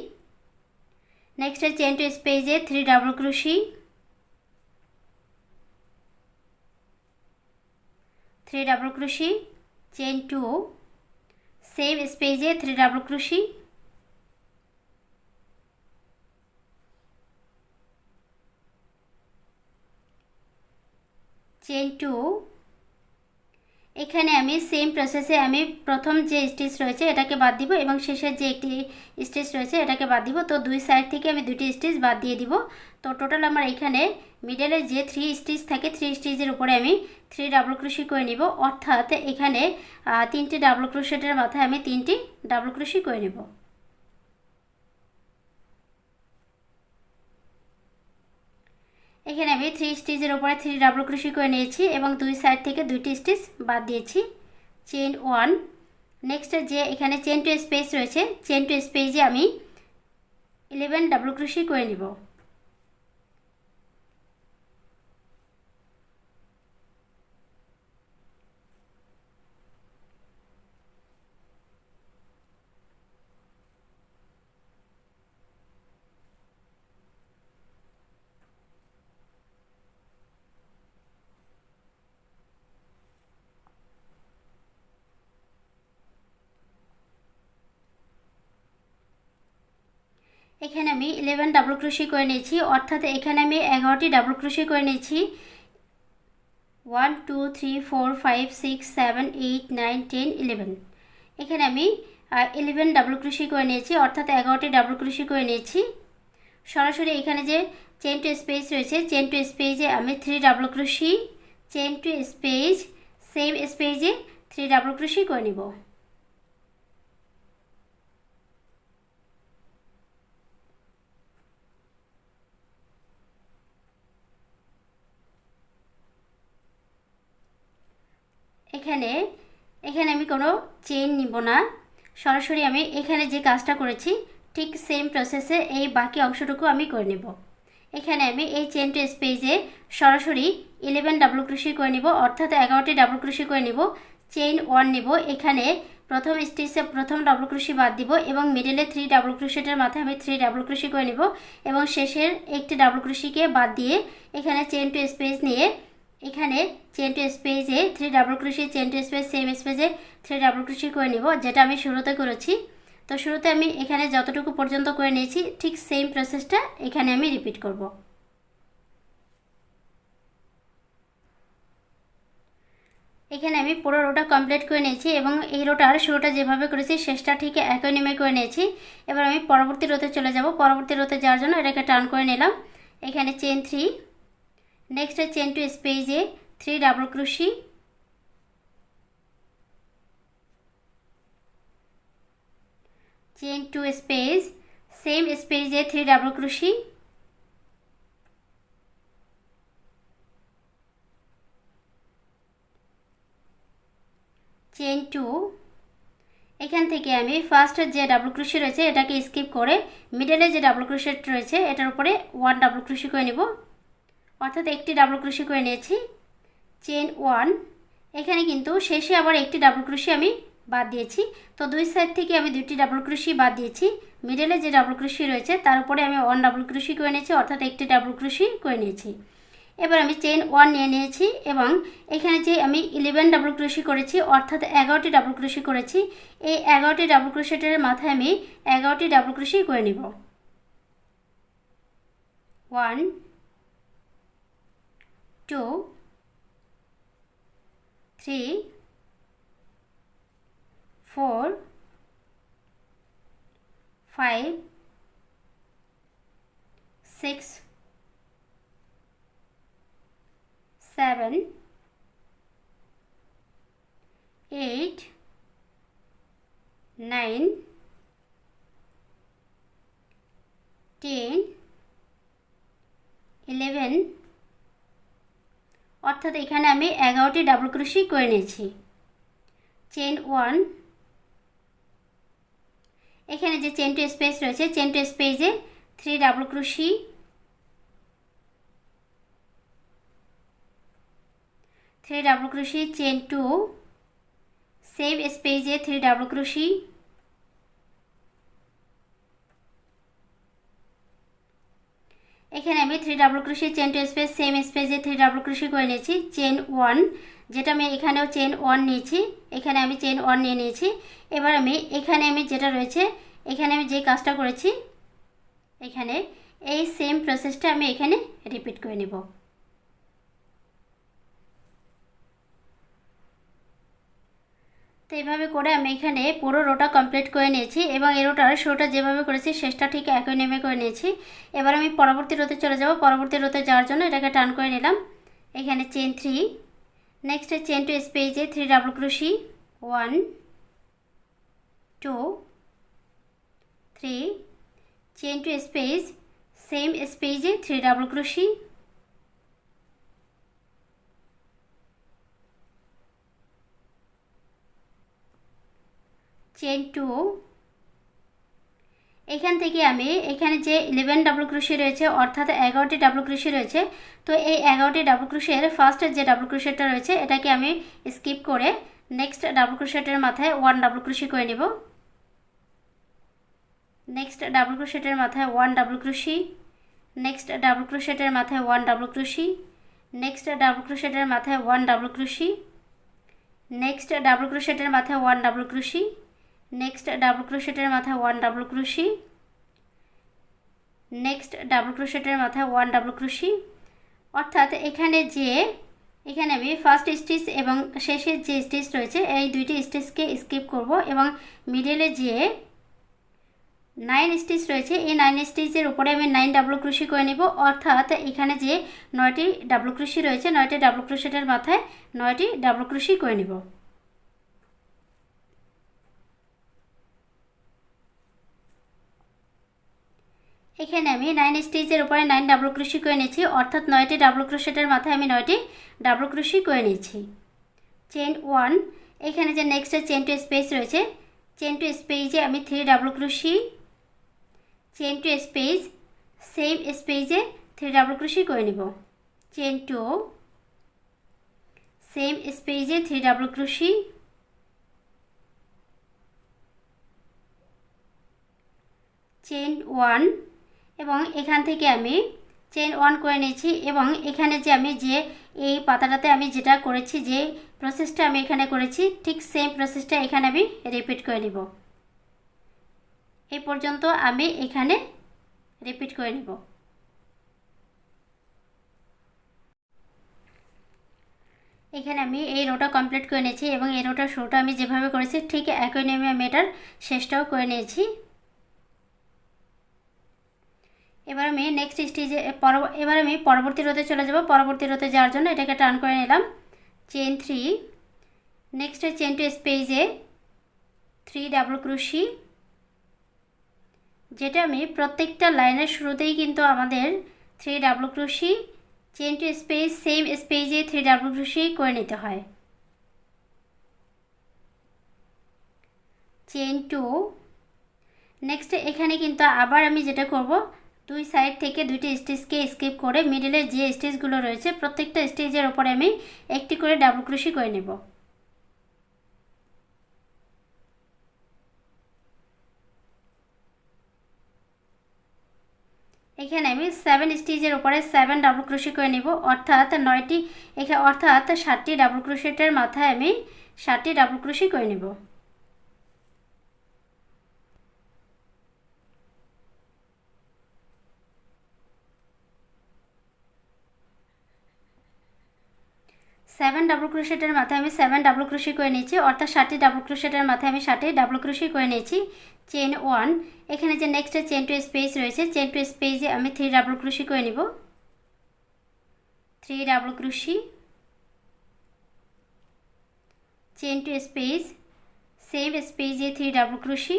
নেক্সট চেন টু স্পেসে 3 double crochet, 3 double crochet, chain 2, same স্পেসে 3 ডাবল ক্রোশি, চেন 2, এখানে আমি সেম প্রসেসে আমি প্রথম যে স্টিচ রয়েছে এটাকে বাদ দিব এবং শেষের যে একটি স্টিচ রয়েছে এটাকে বাদ দিব। তো দুই সাইড থেকে আমি দুটি স্টিচ বাদ দিয়ে দিব। তো টোটাল আমার এখানে মিডলে যে 3 স্টিচ থাকে 3 স্টিচের উপরে আমি 3 ডাবল ক্রোশি করে নিব, অর্থাৎ এখানে 3টি ডাবল ক্রোশেটের মাথায় আমি 3টি ডাবল ক্রোশি করে নেব। এখানে আমি 3 স্টিচের উপরে 3 ডাবল ক্রোশি করে নিয়েছি এবং দুই সাইড থেকে 2টি স্টিচ বাদ দিয়েছি। চেইন 1। নেক্সট যে এখানে চেইন টু স্পেস রয়েছে, চেইন টু স্পেসে আমি 11 ডাবল ক্রোশি করে নিব। এখানে আমি 11 ডাবল ক্রোশি করে নিয়েছি, অর্থাৎ এখানে আমি 11টি ডাবল ক্রোশি করে নিয়েছি। 1 2 3 4 5 6 7 8 9 10 11। এখানে আমি 11 ডাবল ক্রোশি করে নিয়েছি, অর্থাৎ 11টি ডাবল ক্রোশি করে নিয়েছি। সরাসরি এখানে যে চেইন টু স্পেস রয়েছে, চেইন টু স্পেসে আমি 3 double crochet, chain two space, same স্পেসে 3 ডাবল ক্রোশি করে নিব। এখানে আমি কোনো চেইন নিব না, সরাসরি আমি এখানে যে কাজটা করেছি ঠিক সেম প্রসেসে এই বাকি অংশটুকু আমি করে নেব। এখানে আমি এই চেইন টু স্পেসে সরাসরি 11 ডাবল ক্রোশি করে নিব, অর্থাৎ 11টি ডাবল ক্রোশি করে নিব। চেইন 1 নিব, এখানে প্রথম স্টিচে প্রথম ডাবল ক্রোশি বাদ দিব এবং মিডলে 3 ডাবল ক্রোশেটের মাথায় আমি 3 ডাবল ক্রোশি করে নিব এবং শেষের একটি ডাবল ক্রোশিকে বাদ দিয়ে এখানে চেইন টু স্পেস নিয়ে এখানে চেইন টু স্পেসে 3 double crochet, chain two space, same স্পেসে 3 ডাবল ক্রোশি করে নিব, যেটা আমি শুরুতে করেছি। তো শুরুতে আমি এখানে যতটুকু পর্যন্ত করে নিয়েছি ঠিক সেম প্রসেসটা এখানে আমি রিপিট করব। এখানে আমি পুরো রোটা কমপ্লিট করে নিয়েছি এবং এই রোটার শুরুটা যেভাবে করেছি শেষটা ঠিক একই নিয়মে করে নিয়েছি। এবার আমি পরবর্তী রোতে চলে যাব। পরবর্তী রোতে যাওয়ার জন্য এটাকে টার্ন করে নিলাম। এখানে চেইন 3, নেক্সট চেইন টু স্পেসে 3 double crochet, chain two space, same স্পেসে 3 ডাবল ক্রোশি, চেইন 2। এখান থেকে আমি ফার্স্ট যে ডাবল ক্রোশি রয়েছে এটাকে স্কিপ করে মিডলে যে ডাবল ক্রোশেট রয়েছে এটার উপরে 1 ডাবল ক্রোশি করে নেব, অর্থাৎ একটি ডাবল ক্রোশি করে নিয়েছি। চেইন 1। এখানে কিন্তু শেষে আবার একটি ডাবল ক্রোশি আমি বাদ দিয়েছি, তো দুই সাইড থেকে আমি 2টি ডাবল ক্রোশি বাদ দিয়েছি। মিডলে যে ডাবল ক্রোশি রয়েছে তার উপরে আমি 1 ডাবল ক্রোশি করে নিয়েছি, অর্থাৎ একটি ডাবল ক্রোশি করে নিয়েছি। এবার আমি চেইন 1 নিয়ে নিয়েছি এবং এখানে যে আমি 11 ডাবল ক্রোশি করেছি, অর্থাৎ 11টি ডাবল ক্রোশি করেছি, এই 11টি ডাবল ক্রোশেটের মাথায় আমি 11টি ডাবল ক্রোশি করে নেব। 1 2 3 4 5 6 7 8 9 10 11, অর্থাৎ এখানে আমি 11টি ডাবল ক্রোশি করে নিয়েছি। চেইন 1। এখানে যে চেইন টু স্পেস রয়েছে চেইন টু স্পেসে 3 double crochet, double crochet, chain 2, same স্পেসে 3 ডাবল ক্রোশি, এখানে আমি 3 double crochet, chain two space, same স্পেসে 3 ডাবল ক্রোশি করে নিয়েছি। চেইন 1, যেটা আমি এখানেও চেইন 1 নিয়েছি, এখানে আমি চেইন 1 নিয়ে নিয়েছি। এবার আমি এখানে আমি যেটা রয়েছে এখানে আমি যে কাজটা করেছি এখানে এই সেম প্রসেসটা আমি এখানে রিপিট করে নেব। তো এইভাবে করে আমি এখানে পুরো রোটা কমপ্লিট করে নিয়েছি এবং এই রোটার শুরুটা যেভাবে করেছি শেষটা ঠিক একই নেমে করে নিয়েছি। এবার আমি পরবর্তী রোতে চলে যাব। পরবর্তী রোতে যাওয়ার জন্য এটাকে টার্ন করে নিলাম। এখানে চেন 3, নেক্সট চেন টু স্পেসে 3 double crochet, 1 2 3, chain two space same স্পেসে 3 ডাবল ক্রোশি, চেন 2। এখান থেকে আমি এখানে যে 11 ডাবল ক্রোশি রয়েছে অর্থাৎ 11টি ডাবল ক্রোশি রয়েছে, তো এই 11টি ডাবল ক্রোশের ফার্স্ট যে ডাবল ক্রোশেটা রয়েছে এটাকে আমি স্কিপ করে নেক্সট ডাবল ক্রোশেটের মাথায় 1 ডাবল ক্রোশি করে নেব। নেক্সট ডাবল ক্রোশেটের মাথায় 1 ডাবল ক্রোশি, নেক্সট ডাবল ক্রোশেটের মাথায় 1 ডাবল ক্রোশি, নেক্সট ডাবল ক্রোশেটের মাথায় 1 ডাবল ক্রোশি, নেক্সট ডাবল ক্রোশেটের মাথায় 1 ডাবল ক্রোশি, নেক্সট ডাবল ক্রোশেটের মাথায় 1 ডাবল ক্রোশি, নেক্সট ডাবল ক্রোশেটের মাথায় 1 ডাবল ক্রোশি। অর্থাৎ এখানে আমি ফার্স্ট স্টিচ এবং শেষের যে স্টিচ রয়েছে এই দুইটি স্টিচকে স্কিপ করব এবং মিডলে যে 9 স্টিচ রয়েছে এই 9 স্টিচের উপরে আমি 9 ডাবল ক্রোশি করে নেব। অর্থাৎ এখানে যে 9টি ডাবল ক্রোশি রয়েছে 9টি ডাবল ক্রোশেটের মাথায় 9টি ডাবল ক্রোশি করে নেব। এখানে আমি 9 স্টিচের উপরে 9 ডাবল ক্রোশি করে নিয়েছি, অর্থাৎ 9টি ডাবল ক্রোশেটের মাথায় আমি 9টি ডাবল ক্রোশি করে নিয়েছি। চেন 1, এখানে যে নেক্সট চেন টু স্পেস রয়েছে চেন টু স্পেসে আমি 3 double crochet, chain two space same স্পেসে 3 ডাবল ক্রোশি করে নেব। চেন 2, সেম স্পেসে 3 ডাবল ক্রোশি, চেন 1 এবং এখান থেকে আমি চেন 1 করে নিয়েছি এবং এখানে যে আমি যে এই পাতাটাতে আমি যেটা করেছি যে প্রসেসটা আমি এখানে করেছি ঠিক সেম প্রসেসটা এখানে আমি রিপিট করে নিব। এই পর্যন্ত আমি এখানে রিপিট করে নিব। এখানে আমি এই রোটা কমপ্লিট করে নিয়েছি এবং এই রোটার শুরুটা আমি যেভাবে করেছি ঠিক একই নিয়মে আমি এটার শেষটাও করে নিয়েছি। এবার আমি নেক্সট স্টেজে এবার আমি পরবর্তী রোতে চলে যাব। পরবর্তী রোতে যাওয়ার জন্য এটাকে টার্ন করে নিলাম। চেন 3, নেক্সট চেন টু স্পেসে 3 ডাবল ক্রোশি, যেটা আমি প্রত্যেকটা লাইনের শুরুতেই কিন্তু আমাদের 3 double crochet chain two space same স্পেসে 3 ডাবল ক্রোশি করে নিতে হয়। চেন 2, নেক্সট এখানে কিন্তু আবার আমি যেটা করব দুই সাইড থেকে দুইটি স্টিচকে স্কিপ করে মিডলে যে স্টিচগুলো রয়েছে প্রত্যেকটা স্টিচের উপরে আমি একটি করে ডাবল ক্রোশি করে নেব। এখানে আমি 7 স্টিচের উপরে 7 ডাবল ক্রোশি করে নেব, অর্থাৎ 9টি অর্থাৎ 7টি ডাবল ক্রোশেটের মাথায় আমি 7টি ডাবল ক্রোশি করে নেব। সেভেন ডাবল ক্রোশেটের মাথায় আমি 7 ডাবল ক্রোশি করে নিয়েছি, অর্থাৎ 7টি ডাবল ক্রোশেটের মাথায় আমি 7টি ডাবল ক্রোশি করে নিয়েছি। চেন 1, এখানে যে নেক্সট চেন টু স্পেস রয়েছে চেন টু স্পেসে আমি 3 ডাবল ক্রোশি করে নিব। 3 double crochet, chain two space same স্পেসে 3 ডাবল ক্রোশি,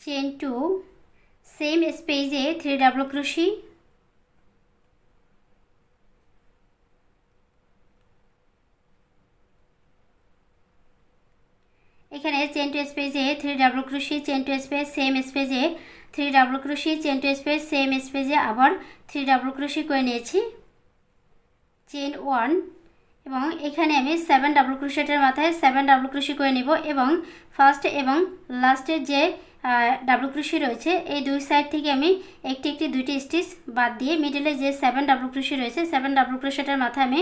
চেন 2 সেম স্পেসে 3 ডাবল ক্রোশি, এখানে চেন টু স্পেসে 3 double crochet chain two space same স্পেসে 3 double crochet chain two space same স্পেসে আবার 3 ডাবল ক্রোশি করে নিয়েছি। চেন 1 এবং এখানে আমি 7 ডাবল ক্রোশেটের মাথায় 7 ডাবল ক্রোশি করে নিব এবং ফার্স্ট এবং লাস্টের যে ডাবল ক্রোশি রয়েছে এই দুই সাইড থেকে আমি একটি দুইটি স্টিচ বাদ দিয়ে মিডলে যে 7 ডাবল ক্রোশি রয়েছে 7 ডাবল ক্রোশেটের মাথায় আমি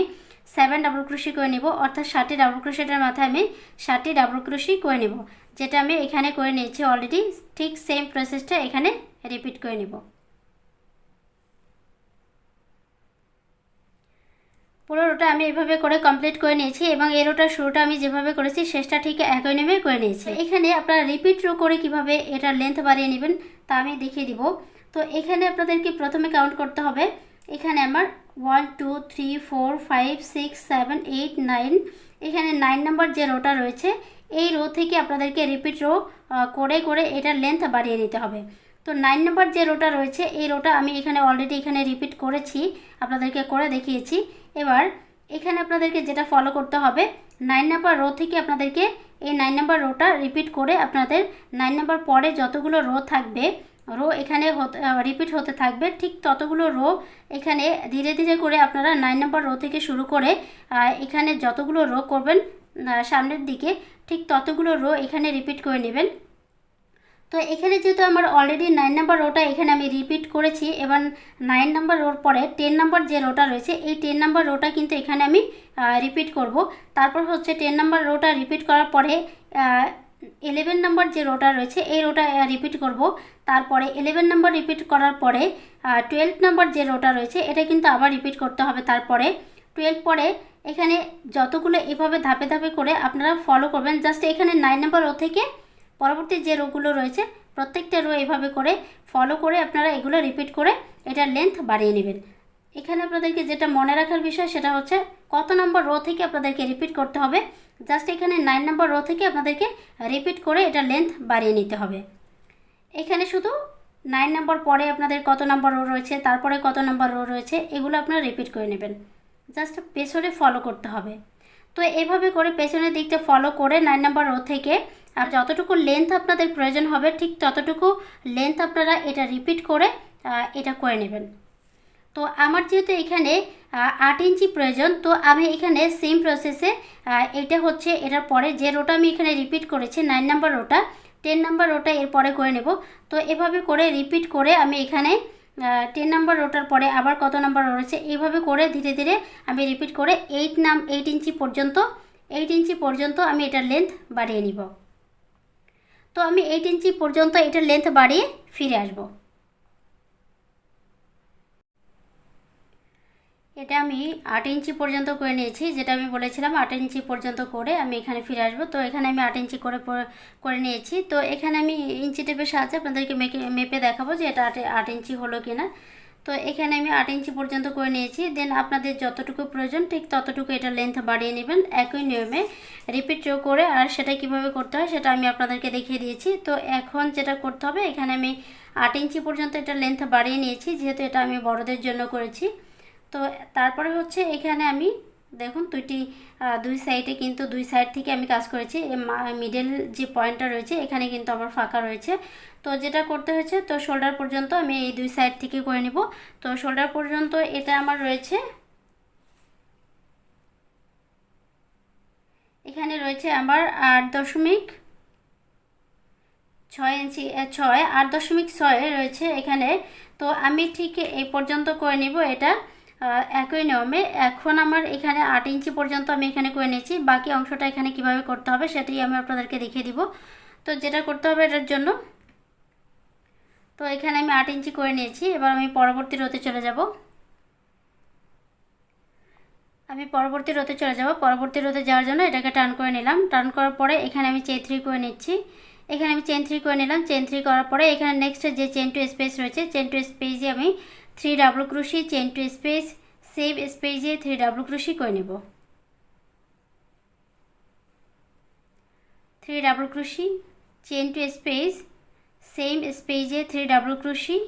7 ডাবল ক্রোশি করে নিব, অর্থাৎ 7টি ডাবল ক্রোশেটের মাথায় আমি 7টি ডাবল ক্রোশি করে নিব, যেটা আমি এখানে করে নিয়েছি অলরেডি। ঠিক সেম প্রসেসটা এখানে রিপিট করে নিব। পুরো রোটা আমি এভাবে করে কমপ্লিট করে নিয়েছি এবং এই রোটার শুরুটা আমি যেভাবে করেছি শেষটা ঠিক একই নেমে করে নিয়েছি। এখানে আপনারা রিপিট রো করে কিভাবে এটা লেন্থ বাড়িয়ে নেবেন তা আমি দেখিয়ে দিব। তো এখানে আপনাদেরকে প্রথমে কাউন্ট করতে হবে। এখানে আমার 1 2 3 4 5 6 7 8 9, এখানে 9 নম্বর যে রোটা রয়েছে এই রো থেকে আপনাদেরকে রিপিট রো করে করে এটার লেন্থ বাড়িয়ে নিতে হবে। তো 9 নম্বর যে রোটা রয়েছে এই রোটা আমি এখানে অলরেডি এখানে রিপিট করেছি, আপনাদেরকে করে দেখিয়েছি। এবার এখানে আপনাদেরকে যেটা ফলো করতে হবে, 9 নম্বর রো থেকে আপনাদেরকে এই 9 নম্বর রোটা রিপিট করে আপনাদের 9 নম্বর পরে যতগুলো রো থাকবে, রো এখানে রিপিট হতে থাকবে, ঠিক ততগুলো রো এখানে ধীরে ধীরে করে আপনারা 9 নম্বর রো থেকে শুরু করে এখানে যতগুলো রো করবেন সামনের দিকে ঠিক ততগুলো রো এখানে রিপিট করে নেবেন। তো এখানে যেহেতু আমার অলরেডি 9 নম্বর রোটা এখানে আমি রিপিট করেছি, এবার 9 নম্বর রোর পরে 10 নম্বর যে রোটা রয়েছে এই 10 নম্বর রোটা কিন্তু এখানে আমি রিপিট করব। তারপর হচ্ছে 10 নম্বর রোটা রিপিট করার পরে 11 নম্বর যে রোটা রয়েছে এই রোটা রিপিট করব। তারপরে 11 নম্বর রিপিট করার পরে 12 নম্বর যে রোটা রয়েছে এটা কিন্তু আবার রিপিট করতে হবে। তারপরে 12 পরে এখানে যতগুলো এভাবে ধাপে ধাপে করে আপনারা ফলো করবেন। জাস্ট এখানে 9 নম্বর রো থেকে পরবর্তী যে রোগুলো রয়েছে প্রত্যেকটা রো এভাবে করে ফলো করে আপনারা এগুলো রিপিট করে এটার লেন্থ বাড়িয়ে নেবেন। এখানে আপনাদেরকে যেটা মনে রাখার বিষয় সেটা হচ্ছে কত নম্বর রো থেকে আপনাদেরকে রিপিট করতে হবে। জাস্ট এখানে 9 নম্বর রো থেকে আপনাদেরকে রিপিট করে এটার লেন্থ বাড়িয়ে নিতে হবে। এখানে শুধু 9 নম্বর পরে আপনাদের কত নম্বর রো রয়েছে, তারপরে কত নম্বর রো রয়েছে এগুলো আপনারা রিপিট করে নেবেন, জাস্ট পেছনে ফলো করতে হবে। তো এইভাবে করে পেছনের দিকটা ফলো করে 9 নম্বর রো থেকে আর যতটুকু লেন্থ আপনাদের প্রয়োজন হবে ঠিক ততটুকু লেন্থ আপনারা এটা রিপিট করে এটা করে নেবেন। তো আমার যেহেতু এখানে 8 ইঞ্চি প্রয়োজন, তো আমি এখানে সেম প্রসেসে এটা হচ্ছে এটার পরে যে রোটা আমি এখানে রিপিট করেছি 9 নম্বর রোটা 10 নম্বর রোটা এরপরে করে নেব। তো এভাবে করে রিপিট করে আমি এখানে 10 নম্বর রোটার পরে আবার কত নম্বর রয়েছে এইভাবে করে ধীরে ধীরে আমি রিপিট করে 8 ইঞ্চি পর্যন্ত আমি এটার লেন্থ বাড়িয়ে নিব। তো আমি 8 ইঞ্চি পর্যন্ত এটার লেন্থ বাড়িয়ে ফিরে আসব। এটা আমি 8 ইঞ্চি পর্যন্ত করে নিয়েছি, যেটা আমি বলেছিলাম 8 ইঞ্চি পর্যন্ত করে আমি এখানে ফিরে আসব। তো এখানে আমি 8 ইঞ্চি করে নিয়েছি। তো এখানে আমি ইঞ্চি টেপের সাহায্যে আপনাদেরকে মেপে দেখাবো যে এটা 8 ইঞ্চি হলো কিনা। তো এখানে আমি 8 ইঞ্চি পর্যন্ত করে নিয়েছি। দেন আপনাদের যতটুকু প্রয়োজন ঠিক ততটুকু এটা লেন্থ বাড়িয়ে নেবেন একই নিয়মে রিপিট করে। আর সেটা কিভাবে করতে হয় সেটা আমি আপনাদেরকে দেখিয়ে দিয়েছি। তো এখন যেটা করতে হবে, এখানে আমি 8 ইঞ্চি পর্যন্ত এটা লেন্থ বাড়িয়ে নিয়েছি, যেহেতু এটা আমি বড়দের জন্য করেছি। তো তারপরে হচ্ছে এখানে আমি দেখুন দুই সাইডে কিন্তু দুই সাইড থেকে আমি কাজ করেছি। মিডল যে পয়েন্টটা রয়েছে এখানে কিন্তু আমার ফাঁকা রয়েছে। তো যেটা করতে হয়েছে, তো শোল্ডার পর্যন্ত আমি এই দুই সাইড থেকে করে নিব। তো শোল্ডার পর্যন্ত এটা আমার রয়েছে, এখানে রয়েছে আমার 8.6 ইঞ্চি 8.6 রয়েছে এখানে। তো আমি ঠিক এই পর্যন্ত করে নিব এটা একই নিয়মে। এখন আমার এখানে 8 ইঞ্চি পর্যন্ত আমি এখানে করে নিয়েছি, বাকি অংশটা এখানে কিভাবে করতে হবে সেটাই আমি আপনাদেরকে দেখিয়ে দিব। তো যেটা করতে হবে এটার জন্য, তো এখানে আমি 8 ইঞ্চি করে নিয়েছি। এবার আমি পরবর্তী রোতে চলে যাব। পরবর্তী রোতে যাওয়ার জন্য এটাকে টার্ন করে নিলাম। টার্ন করার পরে এখানে আমি চেইন 3 করে নিচ্ছি। এখানে আমি চেইন 3 করে নিলাম। চেইন 3 করার পরে এখানে নেক্সট যে চেইন টু স্পেস রয়েছে, চেইন টু স্পেসে আমি 3 double crochet, chain two space, same স্পেসে 3 ডাবল ক্রোশি করে নেব। 3 double crochet, chain two space, same স্পেসে 3 ডাবল ক্রোশি,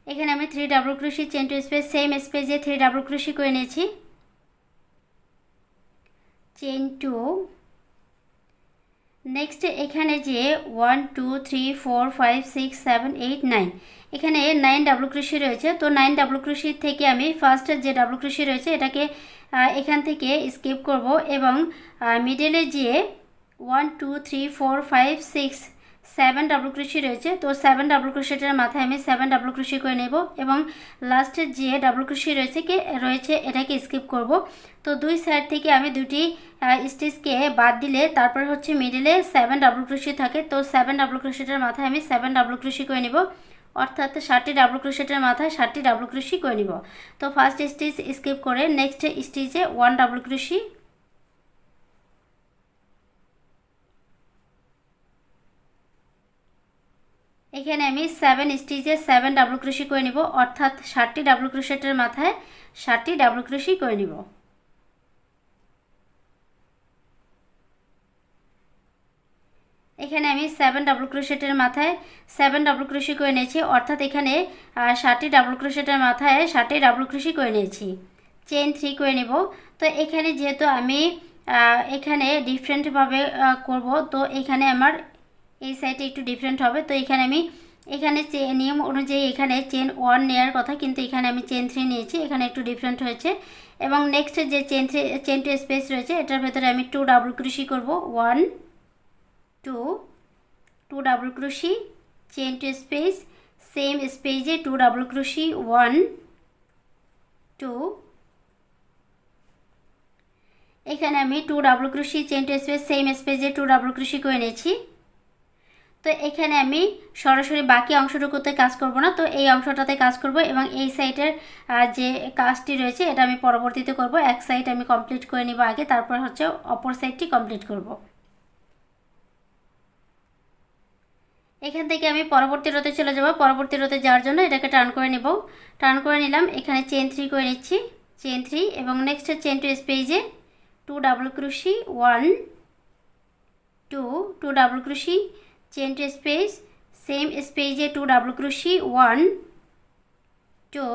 এখানে আমি 3 double crochet, chain two space, same স্পেসে 3 ডাবল ক্রোশি করে নিয়েছি। চেইন 2, নেক্সট এখানে যে 1 2 3 4 5 6 7 8 9 এখানে 9 ডাবল ক্রোশি রয়েছে। তো 9 ডাবল ক্রোশি থেকে আমি ফার্স্ট যে ডাবল ক্রোশি রয়েছে এটাকে এখান থেকে স্কিপ করব এবং মিডলে যে 1 2 3 4 5 6 7 ডাবল ক্রোশি রয়েছে, তো 7 ডাবল ক্রোশেটের মাথায় আমি 7 ডাবল ক্রোশি করে নেব এবং লাস্টের যে ডাবল ক্রোশি রয়েছে এটাকে স্কিপ করব। তো দুই সাইড থেকে আমি দুটি স্টিচকে বাদ দিলে তারপর হচ্ছে মিডলে 7 ডাবল ক্রোশি থাকে, তো 7 ডাবল ক্রোশেটের মাথায় আমি 7 ডাবল ক্রোশি করে নেব, অর্থাৎ 7টি ডাবল ক্রোশেটের মাথায় 7টি ডাবল ক্রোশি করে নিব। তো ফার্স্ট স্টিচ স্কিপ করে নেক্সট স্টিচে 1 ডাবল ক্রোশি, এখানে আমি 7 স্টিচে 7 ডাবল ক্রোশি করে নিব, অর্থাৎ 7টি ডাবল ক্রোশেটের মাথায় 7টি ডাবল ক্রোশি করে নিব। এখানে আমি 7 ডাবল ক্রোশেটের মাথায় 7 ডাবল ক্রোশি করে নিয়েছি, অর্থাৎ এখানে 7টি ডাবল ক্রোশেটের মাথায় 7টি ডাবল ক্রোশি করে নিয়েছি। চেইন 3 করে নিব। তো এখানে যেহেতু আমি এখানে ডিফারেন্টভাবে করব, তো এখানে আমার এই সাইডে একটু ডিফারেন্ট হবে, তো এখানে আমি নিয়ম অনুযায়ী এখানে চেন 1 নেওয়ার কথা, কিন্তু এখানে আমি চেন 3 নিয়েছি, এখানে একটু ডিফারেন্ট হয়েছে। এবং নেক্সট যে চেন 2 স্পেস রয়েছে এটার ভেতরে আমি 2 ডাবল ক্রোশি করব, 1 2 double crochet, chain 2 space, same স্পেসে 2 ডাবল ক্রোশি, 1 2, এখানে আমি 2 double crochet, chain 2 space, same স্পেসে 2 ডাবল ক্রোশি করে নিয়েছি। তো এখানে আমি সরাসরি বাকি অংশটুকুতে কাজ করব না, তো এই অংশটাতে কাজ করব এবং এই সাইডের যে কাজটি রয়েছে এটা আমি পরবর্তীতে করব। এক সাইড আমি কমপ্লিট করে নিব আগে, তারপর হচ্ছে অপর সাইডটি কমপ্লিট করব। এখান থেকে আমি পরবর্তী রোতে চলে যাব। পরবর্তী রোতে যাওয়ার জন্য এটাকে টার্ন করে নেব, টার্ন করে নিলাম, এখানে চেন 3 করে নিচ্ছি, চেন 3 এবং নেক্সট চেন 2 স্পেসে 2 double crochet, 1 2 double crochet, chain 2 space, same স্পেসে 2 ডাবল ক্রোশি, 1 2,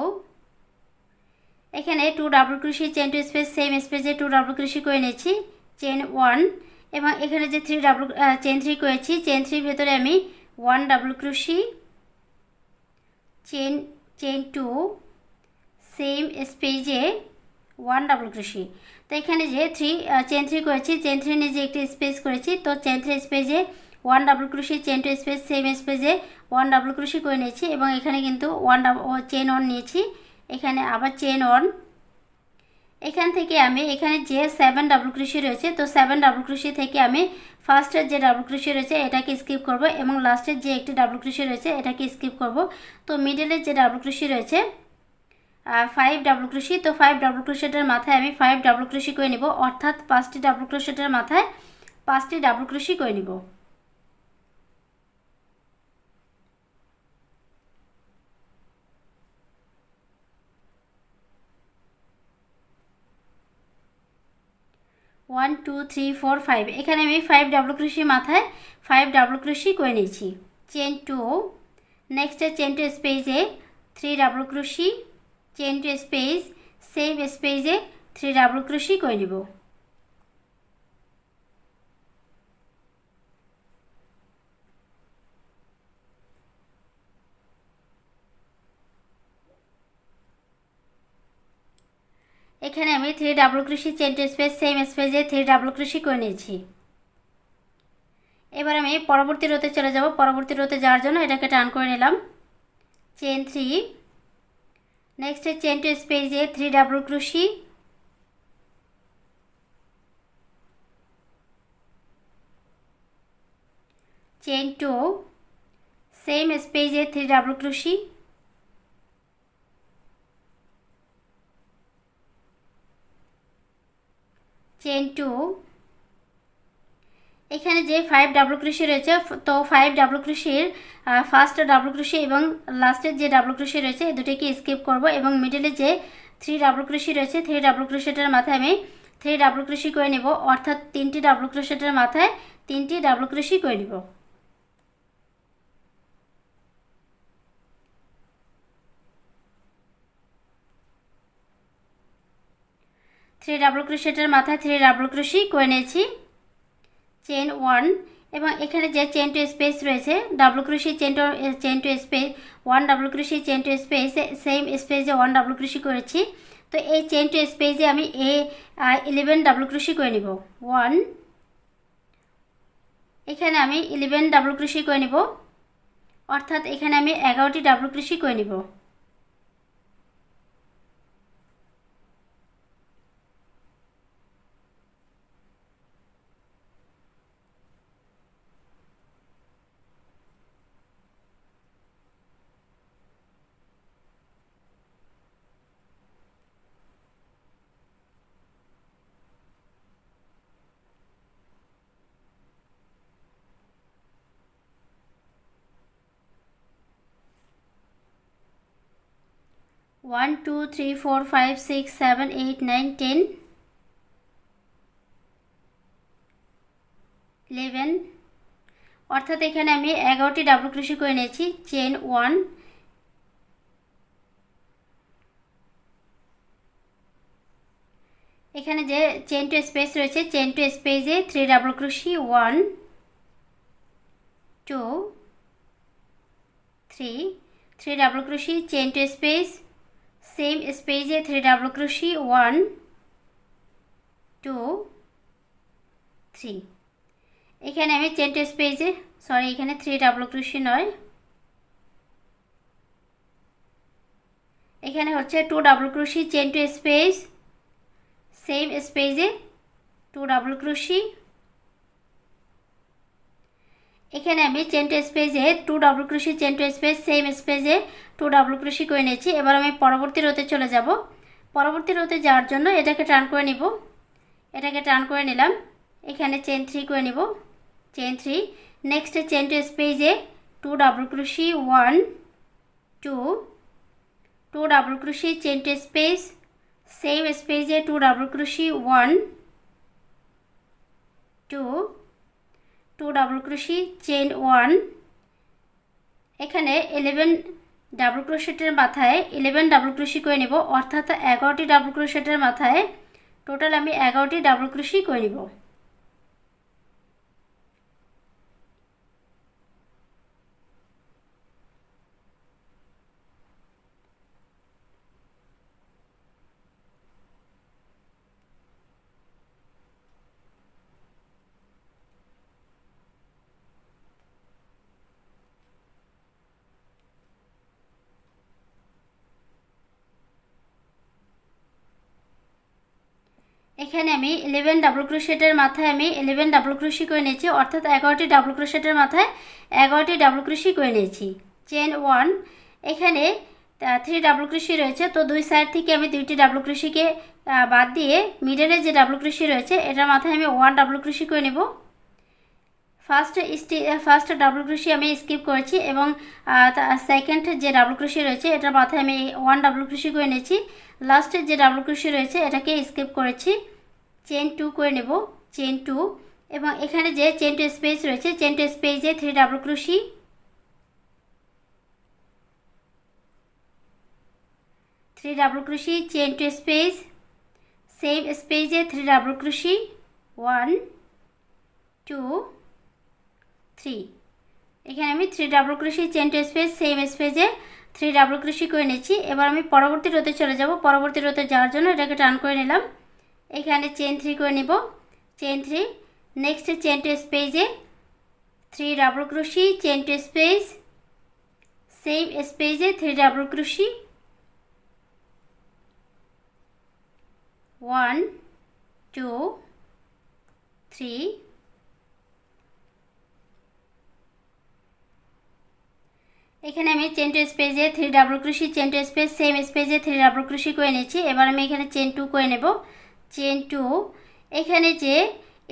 এখানে 2 double crochet, chain 2 space, same স্পেসে 2 ডাবল ক্রোশি করে নিয়েছি, চেন 1 এবং এখানে যে চেন 3 করেছি, চেন 3 ভেতরে আমি 1 ডাবল ক্রোশি, চেন 2, সেম স্পেসে 1 ডাবল ক্রোশি। তো এখানে যে চেন 3 করেছি, চেন 3 নিয়ে যে একটি স্পেস করেছি, তো চেন 3 স্পেসে 1 double crochet, chain 2 space, same স্পেসে 1 ডাবল ক্রোশি করে নিয়েছি এবং এখানে কিন্তু চেন 1 নিয়েছি, এখানে আবার চেন 1। এখান থেকে আমি এখানে যে 7 ডাবল ক্রোশি রয়েছে, তো 7 ডাবল ক্রোশি থেকে আমি ফার্স্টের যে ডাবল ক্রোশি রয়েছে এটাকে স্কিপ করব এবং লাস্টের যে একটি ডাবল ক্রোশি রয়েছে এটাকে স্কিপ করব। তো মিডলের যে ডাবল ক্রোশি রয়েছে 5 ডাবল ক্রোশি, তো 5 ডাবল ক্রোশেটের মাথায় আমি 5 ডাবল ক্রোশি করে নিব, অর্থাৎ 5টি ডাবল ক্রোশেটের মাথায় 5টি ডাবল ক্রোশি করে নিব। ওয়ান 2 3 4 5, এখানে আমি 5 ডাবল ক্রোশি মাথায় 5 ডাবল ক্রোশি করে নিয়েছি, চেন 2, নেক্সট চেন 2 স্পেসে 3 double crochet, chain 2 space, same স্পেসে 3 ডাবল ক্রোশি করে নিব। এখানে আমি 3 double crochet, chain 2 space, same স্পেসে 3 ডাবল ক্রোশি করে নিয়েছি। এবার আমি পরবর্তী রোতে চলে যাব। পরবর্তী রোতে যাওয়ার জন্য এটাকে টার্ন করে নিলাম, চেন 3, নেক্সট চেন 2 স্পেসে 3 ডাবল ক্রোশি, চেন 2, সেম স্পেসে 3 ডাবল ক্রোশি, চেন 2, এখানে যে 5 ডাবল ক্রোশি রয়েছে, তো 5 ডাবল ক্রোশির ফার্স্ট ডাবল ক্রোশি এবং লাস্টের যে ডাবল ক্রোশি রয়েছে এই দুটোকে স্কিপ করব এবং মিডলে যে 3 ডাবল ক্রোশি রয়েছে 3 ডাবল ক্রোশেটের মাথায় আমি 3 ডাবল ক্রোশি করে নেব, অর্থাৎ 3টি ডাবল ক্রোশেটের মাথায় 3টি ডাবল ক্রোশি করে নেব। থ্রি ডাবল ক্রোশেটের মাথায় 3 ডাবল ক্রোশি করে নিয়েছি, চেন 1 এবং এখানে যে চেন 2 স্পেস রয়েছে double crochet, chain 2 space, 1 double crochet, chain 2 space, same স্পেসে 1 ডাবল ক্রোশি করেছি। তো এই চেন 2 স্পেসে আমি 11 ডাবল ক্রোশি করে নিব, 1 এখানে আমি 11 ডাবল ক্রোশি করে নিব, অর্থাৎ এখানে আমি 11টি ডাবল ক্রোশি করে নিব। One two three four five six seven eight nine 10 11, অর্থাৎ এখানে আমি 11টি ডাবল ক্রোশি করে নিয়েছি। চেন 1, এখানে যে চেন টু স্পেস রয়েছে চেন টু স্পেসে 3 double crochet 1 2 3 double crochet, chain two space same স্পেসে 3 ডাবল ক্রোশি 1 2 3। এখানে আমি চেন টু স্পেসে এখানে 3 ডাবল ক্রোশি নয়, এখানে হচ্ছে 2 double crochet, chain two space same স্পেসে 2 ডাবল ক্রোশি। এখানে আমি চেন টু স্পেসে 2 double crochet, chain two space same স্পেসে 2 ডাবল ক্রোশি করে নিয়েছি। এবার আমি পরবর্তী রোতে চলে যাব। পরবর্তী রোতে যাওয়ার জন্য এটাকে টার্ন করে নিব, এটাকে টার্ন করে নিলাম। এখানে চেন 3 করে নিব, চেন 3। নেক্সট চেন টু স্পেসে 2 double crochet 1 2 double crochet, chain two space same স্পেসে 2 double crochet 1 2 double crochet, chain 1। এখানে 11 ডাবল ক্রোশেটের মাথায় 11 ডাবল ক্রোশি করে নেব, অর্থাৎ 11টি ডাবল ক্রোশেটের মাথায় টোটাল আমি 11টি ডাবল ক্রোশি করে নেব। এখানে আমি 11 ডাবল ক্রোশেটের মাথায় আমি 11 ডাবল ক্রোশি করে নিয়েছি, অর্থাৎ 11টি ডাবল ক্রোশেটের মাথায় 11টি ডাবল ক্রোশি করে নিয়েছি। চেন 1, এখানে 3 ডাবল ক্রোশি রয়েছে, তো দুই সাইড থেকে আমি 2টি ডাবল ক্রোশিকে বাদ দিয়ে মিডলে যে ডাবল ক্রোশি রয়েছে এটার মাথায় আমি 1 ডাবল ক্রোশি করে নেব। ফার্স্ট ডাবল ক্রোশি আমি স্কিপ করেছি এবং সেকেন্ড যে ডাবল ক্রোশি রয়েছে এটার মাথায় আমি 1 ডাবল ক্রোশি করে নিয়েছি। লাস্টের যে ডাবল ক্রোশি রয়েছে এটাকে স্কিপ করেছি, চেন 2 করে নেব, চেন 2। এবং এখানে যে চেন টু স্পেস রয়েছে চেন টু স্পেসে 3 double crochet 3 double crochet, chain two space same স্পেসে 3 ডাবল ক্রোশি 1 2 3। এখানে আমি 3 double crochet, chain two space same স্পেসে 3 ডাবল ক্রোশি করে নিয়েছি। এবার আমি পরবর্তী রোতে চলে যাব। পরবর্তী রোতে যাওয়ার জন্য এটাকে টার্ন করে নিলাম, এখানে চেন 3 করে নিব, চেন 3। নেক্সট চেন টু স্পেসে 3 double crochet, chain two space same স্পেসে 3 ডাবল ক্রোশি 1 2 3। এখানে আমি চেন টু স্পেসে 3 double crochet, chain two space same স্পেসে 3 ডাবল ক্রোশি করে নিয়েছি। এবার আমি এখানে চেন 2 করে নেব, চেন 2। এখানে যে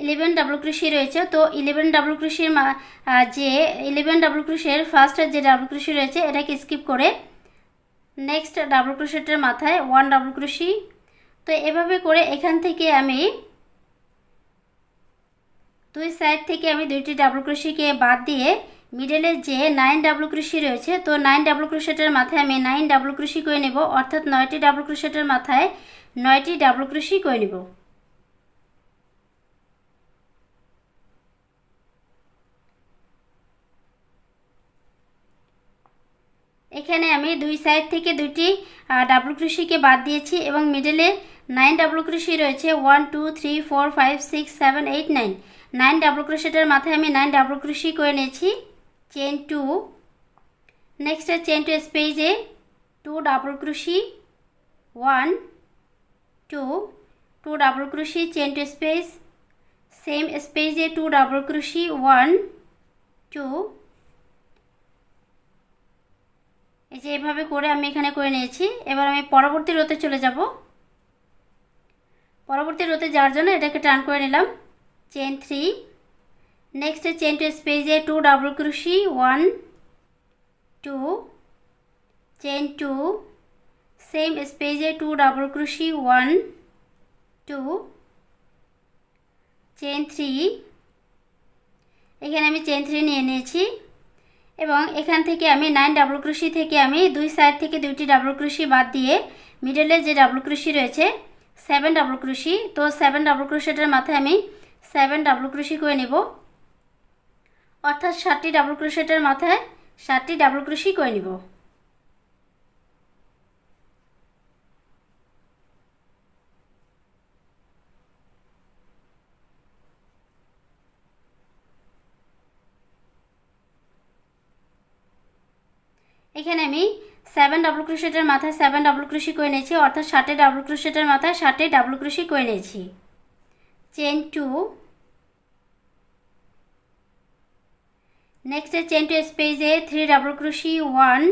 11 ডাবল ক্রোশি রয়েছে, তো 11 ডাবল ক্রোশির যে 11 ডাবল ক্রোশের ফার্স্ট যে ডাবল ক্রোশি রয়েছে এটাকে স্কিপ করে নেক্সট ডাবল ক্রোশেটের মাথায় 1 ডাবল ক্রোশি। তো এভাবে করে এখান থেকে আমি দুই সাইড থেকে আমি 2টি ডাবল ক্রোশিকে বাদ দিয়ে মিডলে যে 9 ডাবল ক্রোশি রয়েছে, তো 9 ডাবল ক্রোশেটের মাথায় আমি 9 ডাবল ক্রোশি করে নেব, অর্থাৎ 9টি ডাবল ক্রোশেটের মাথায় 9টি ডাবল ক্রোশি করে নেব। এখানে আমি দুই সাইড থেকে 2টি ডাবল ক্রোশিকে বাদ দিয়েছি এবং মিডলে 9 ডাবল ক্রোশি রয়েছে 1 2 3 4 5 6 7 8 9। 9 ডাবল ক্রোশেটের মাথায় আমি 9 ডাবল ক্রোশি করে নিয়েছি, চেন 2। নেক্সট চেন টু স্পেসে 2 double crochet, 1 2 2 double crochet, chain two space, same স্পেসে 2 ডাবল ক্রোশি, 1 2। এই যে এভাবে করে আমি এখানে করে নিয়েছি। এবার আমি পরবর্তী রোতে চলে যাব। পরবর্তী রোতে যাওয়ার জন্য এটাকে টার্ন করে নিলাম, চেন 3। নেক্সট চেন টু স্পেসে 2 ডাবল ক্রোশি, 1 2 চেন 2, সেম স্পেসে 2 ডাবল ক্রোশি, 1 2 চেন 3। এখানে আমি চেন 3 নিয়ে নিয়েছি এবং এখান থেকে আমি 9 ডাবল ক্রোশি থেকে আমি দুই সাইড থেকে দুইটি ডাবল ক্রোশি বাদ দিয়ে মিডলে যে ডাবল ক্রোশি রয়েছে 7 ডাবল ক্রোশি, তো 7 ডাবল ক্রোশেটের মাথায় আমি 7 ডাবল ক্রোশি করে নেব, অর্থাৎ 7টি ডাবল ক্রোশেটের মাথায় 7টি ডাবল ক্রোশি করে নিব। এখানে আমি 7 ডাবল ক্রোশেটের মাথায় 7 ডাবল ক্রোশি করে নিয়েছি, অর্থাৎ 7টি ডাবল ক্রোশেটের মাথায় 7টি ডাবল ক্রোশি করে নিয়েছি, চেন 2। নেক্সট চেন টু স্পেসে 3 double crochet, 1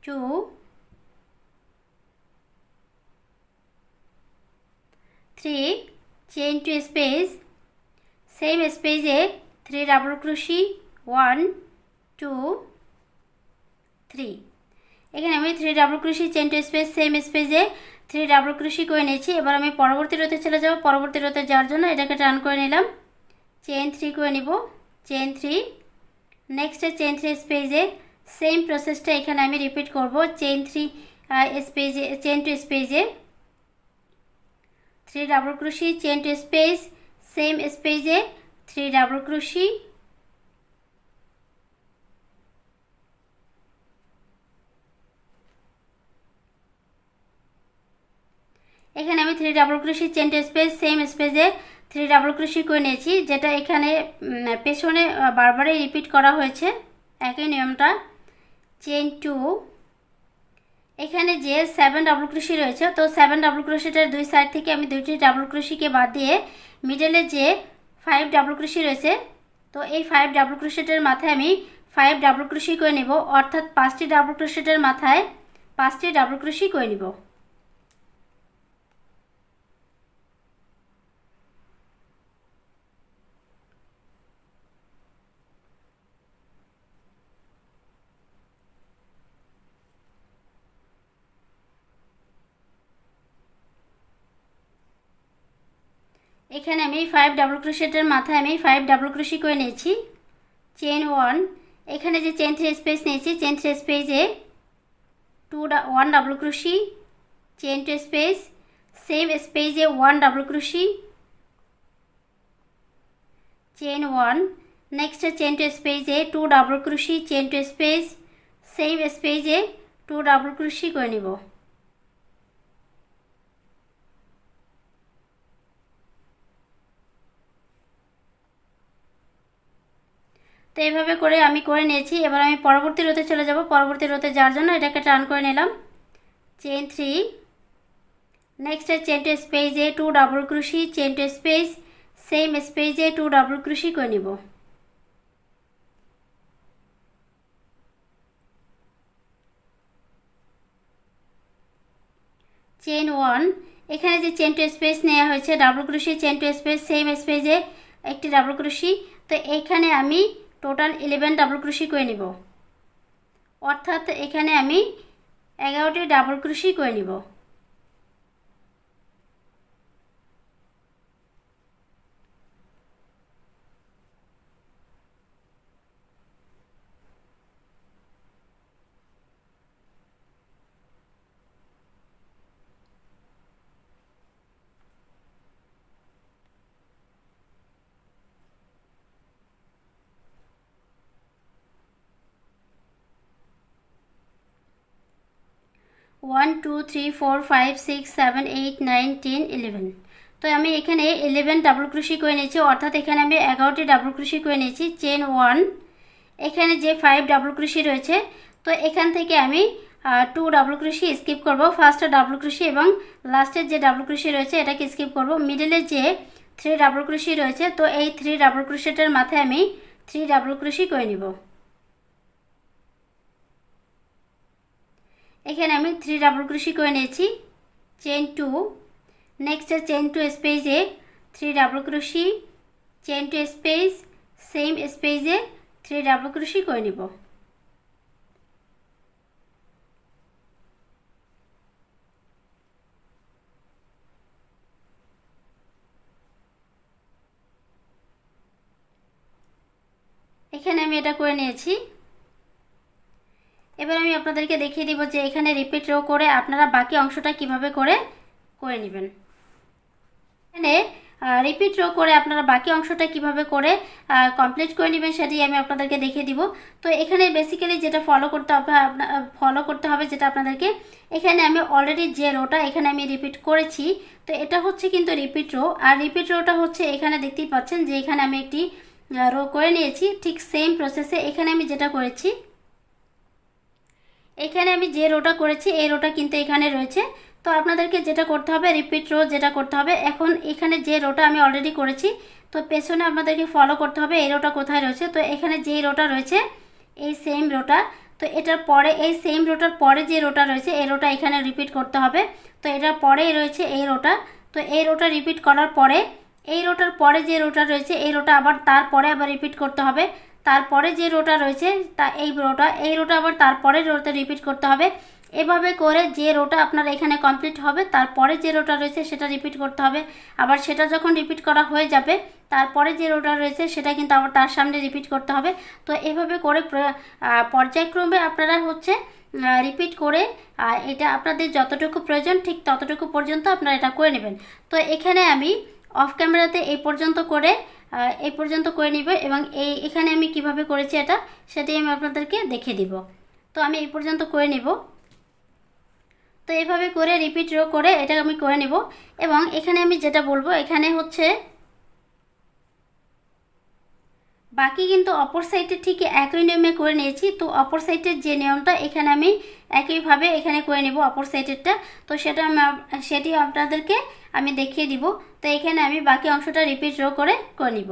2 3 chain two space, same স্পেসে 3 ডাবল ক্রোশি, 1 2 3। এখানে আমি 3 double crochet, chain two space, same স্পেসে 3 ডাবল ক্রোশি করে নিয়েছি। এবার আমি পরবর্তী রোতে চলে যাব। পরবর্তী রোতে যাওয়ার জন্য এটাকে টার্ন করে নিলাম, চেন 3 করে নিব, চেন 3। নেক্সট চেন 3 স্পেসে সেম প্রসেসটা এখানে আমি রিপিট করব, চেন 3 স্পেসে, চেন টু স্পেসে 3 double crochet, chain two space, same স্পেসে 3 ডাবল ক্রোশি, এখানে আমি 3 double crochet, chain two space, same স্পেসে 3 ডাবল ক্রোশি করে নিয়েছি, যেটা এখানে পেছনে বারবারই রিপিট করা হয়েছে একই নিয়মটা, চেন 2। এখানে যে 7 ডাবল ক্রোশি রয়েছে, তো 7 ডাবল ক্রোশিটার দুই সাইড থেকে আমি দুইটি ডাবল ক্রোশিকে বাদ দিয়ে মিডলে যে 5 ডাবল ক্রোশি রয়েছে, তো এই 5 ডাবল ক্রোশিটার মাথায় আমি 5 ডাবল ক্রোশি করে নেব, অর্থাৎ 5টি ডাবল ক্রোশিটার মাথায় 5টি ডাবল ক্রোশি করে নেব। এখানে আমি 5 ডাবল ক্রোশেটের মাথায় আমি 5 ডাবল ক্রোশি করে নিয়েছি, চেন 1। এখানে যে চেন 3 স্পেস নিয়েছি, চেন 3 স্পেসে 1 double crochet, chain 2 space, same স্পেসে 1 double crochet, chain 1। Next chain 2 স্পেসে 2 double crochet, chain 2 space, same স্পেসে 2 ডাবল ক্রোশি করে নিব। তো এইভাবে করে আমি করে নিয়েছি। এবার আমি পরবর্তী রোতে চলে যাব। পরবর্তী রোতে যাওয়ার জন্য এটাকে টার্ন করে নিলাম, চেন 3। নেক্সট চেন টু স্পেসে 2 double crochet, chain two space, same স্পেসে 2 ডাবল ক্রোশি করে নিব। চেন 1। এখানে যে চেন টু স্পেস নেওয়া হয়েছে double crochet, chain two space, same স্পেসে একটি ডাবল ক্রোশি, তো এইখানে আমি টোটাল 11 ডাবল ক্রোশি করে নিব, অর্থাৎ এখানে আমি 11টি ডাবল ক্রোশি করে নিব। One two three four five six seven eight nine 10 11। তো আমি এখানে 11 ডাবল ক্রোশি করে নিয়েছি, অর্থাৎ এখানে আমি 11টি ডাবল ক্রোশি করে নিয়েছি। চেন 1, এখানে যে 5 ডাবল ক্রোশি রয়েছে, তো এখান থেকে আমি 2 ডাবল ক্রোশি স্কিপ করব। ফার্স্ট ডাবল ক্রোশি এবং লাস্টের যে ডাবল ক্রোশি রয়েছে এটাকে স্কিপ করব। মিডলে যে 3 ডাবল ক্রোশি রয়েছে, তো এই 3 ডাবল ক্রোশিটার মাথায় আমি 3 ডাবল ক্রোশি করে নিব। এখানে আমি 3 ডাবল ক্রোশি করে নিয়েছি। চেন 2, নেক্সট চেন 2 স্পেসে 3 double crochet, chain 2 space, same স্পেসে 3 ডাবল ক্রোশি করে নিব। এখানে আমি এটা করে নিয়েছি। এবার আমি আপনাদেরকে দেখিয়ে দিব যে এখানে রিপিট রো করে আপনারা বাকি অংশটা কিভাবে করে নেবেন। এখানে রিপিট রো করে আপনারা বাকি অংশটা কিভাবে করে কমপ্লিট করে নেবেন সেটাই আমি আপনাদেরকে দেখিয়ে দিব। তো এখানে বেসিক্যালি যেটা ফলো করতে হবে যেটা আপনাদেরকে, এখানে আমি অলরেডি যে রোটা এখানে আমি রিপিট করেছি, তো এটা হচ্ছে কিন্তু রিপিট রো। আর রিপিট রোটা হচ্ছে এখানে দেখতেই পাচ্ছেন যে এখানে আমি একটি রো করে নিয়েছি। ঠিক সেম প্রসেসে এখানে আমি যেটা করেছি, এখানে আমি যে রোটা করেছি এই রোটা কিন্তু এখানে রয়েছে। তো আপনাদেরকে যেটা করতে হবে, রিপিট রো যেটা করতে হবে, এখন এখানে যে রোটা আমি অলরেডি করেছি, তো পেছনে আপনাদেরকে ফলো করতে হবে এই রোটা কোথায় রয়েছে। তো এখানে যেই রোটা রয়েছে এই সেম রোটা, তো এটার পরে এই সেম রোটার পরে যে রোটা রয়েছে এই রোটা এখানে রিপিট করতে হবে। তো এটার পরেই রয়েছে এই রোটা, তো এই রোটা রিপিট করার পরে এই রোটার পরে যে রোটা রয়েছে এই রোটা আবার তারপরে আবার রিপিট করতে হবে। তারপরে যে রোটা রয়েছে তা এই রোটা আবার তারপরে রোটা রিপিট করতে হবে। এভাবে করে যে রোটা আপনার এখানে কমপ্লিট হবে তারপরে যে রোটা রয়েছে সেটা রিপিট করতে হবে। আবার সেটা যখন রিপিট করা হয়ে যাবে তারপরে যে রোটা রয়েছে সেটা কিন্তু আবার তার সামনে রিপিট করতে হবে। তো এভাবে করে পর্যায়ক্রমে আপনারা হচ্ছে রিপিট করে এটা আপনাদের যতটুকু প্রয়োজন ঠিক ততটুকু পর্যন্ত আপনারা এটা করে নেবেন। তো এখানে আমি অফ ক্যামেরাতে এই পর্যন্ত করে নিব এবং এখানে আমি কিভাবে করেছি এটা সেটাই আমি আপনাদেরকে দেখিয়ে দিব। তো আমি এই পর্যন্ত করে নিব। তো এইভাবে করে রিপিট রো করে এটা আমি করে নিব। এবং এখানে আমি যেটা বলবো, এখানে হচ্ছে বাকি কিন্তু অপর সাইডে ঠিক একই নিয়মে করে নিয়েছি। তো অপর সাইডের যে নিয়মটা এখানে আমি একইভাবে এখানে করে নেব অপর সাইডেরটা। তো সেটি আপনাদেরকে আমি দেখিয়ে দিব। তো এখানে আমি বাকি অংশটা রিপিট রো করে নিব।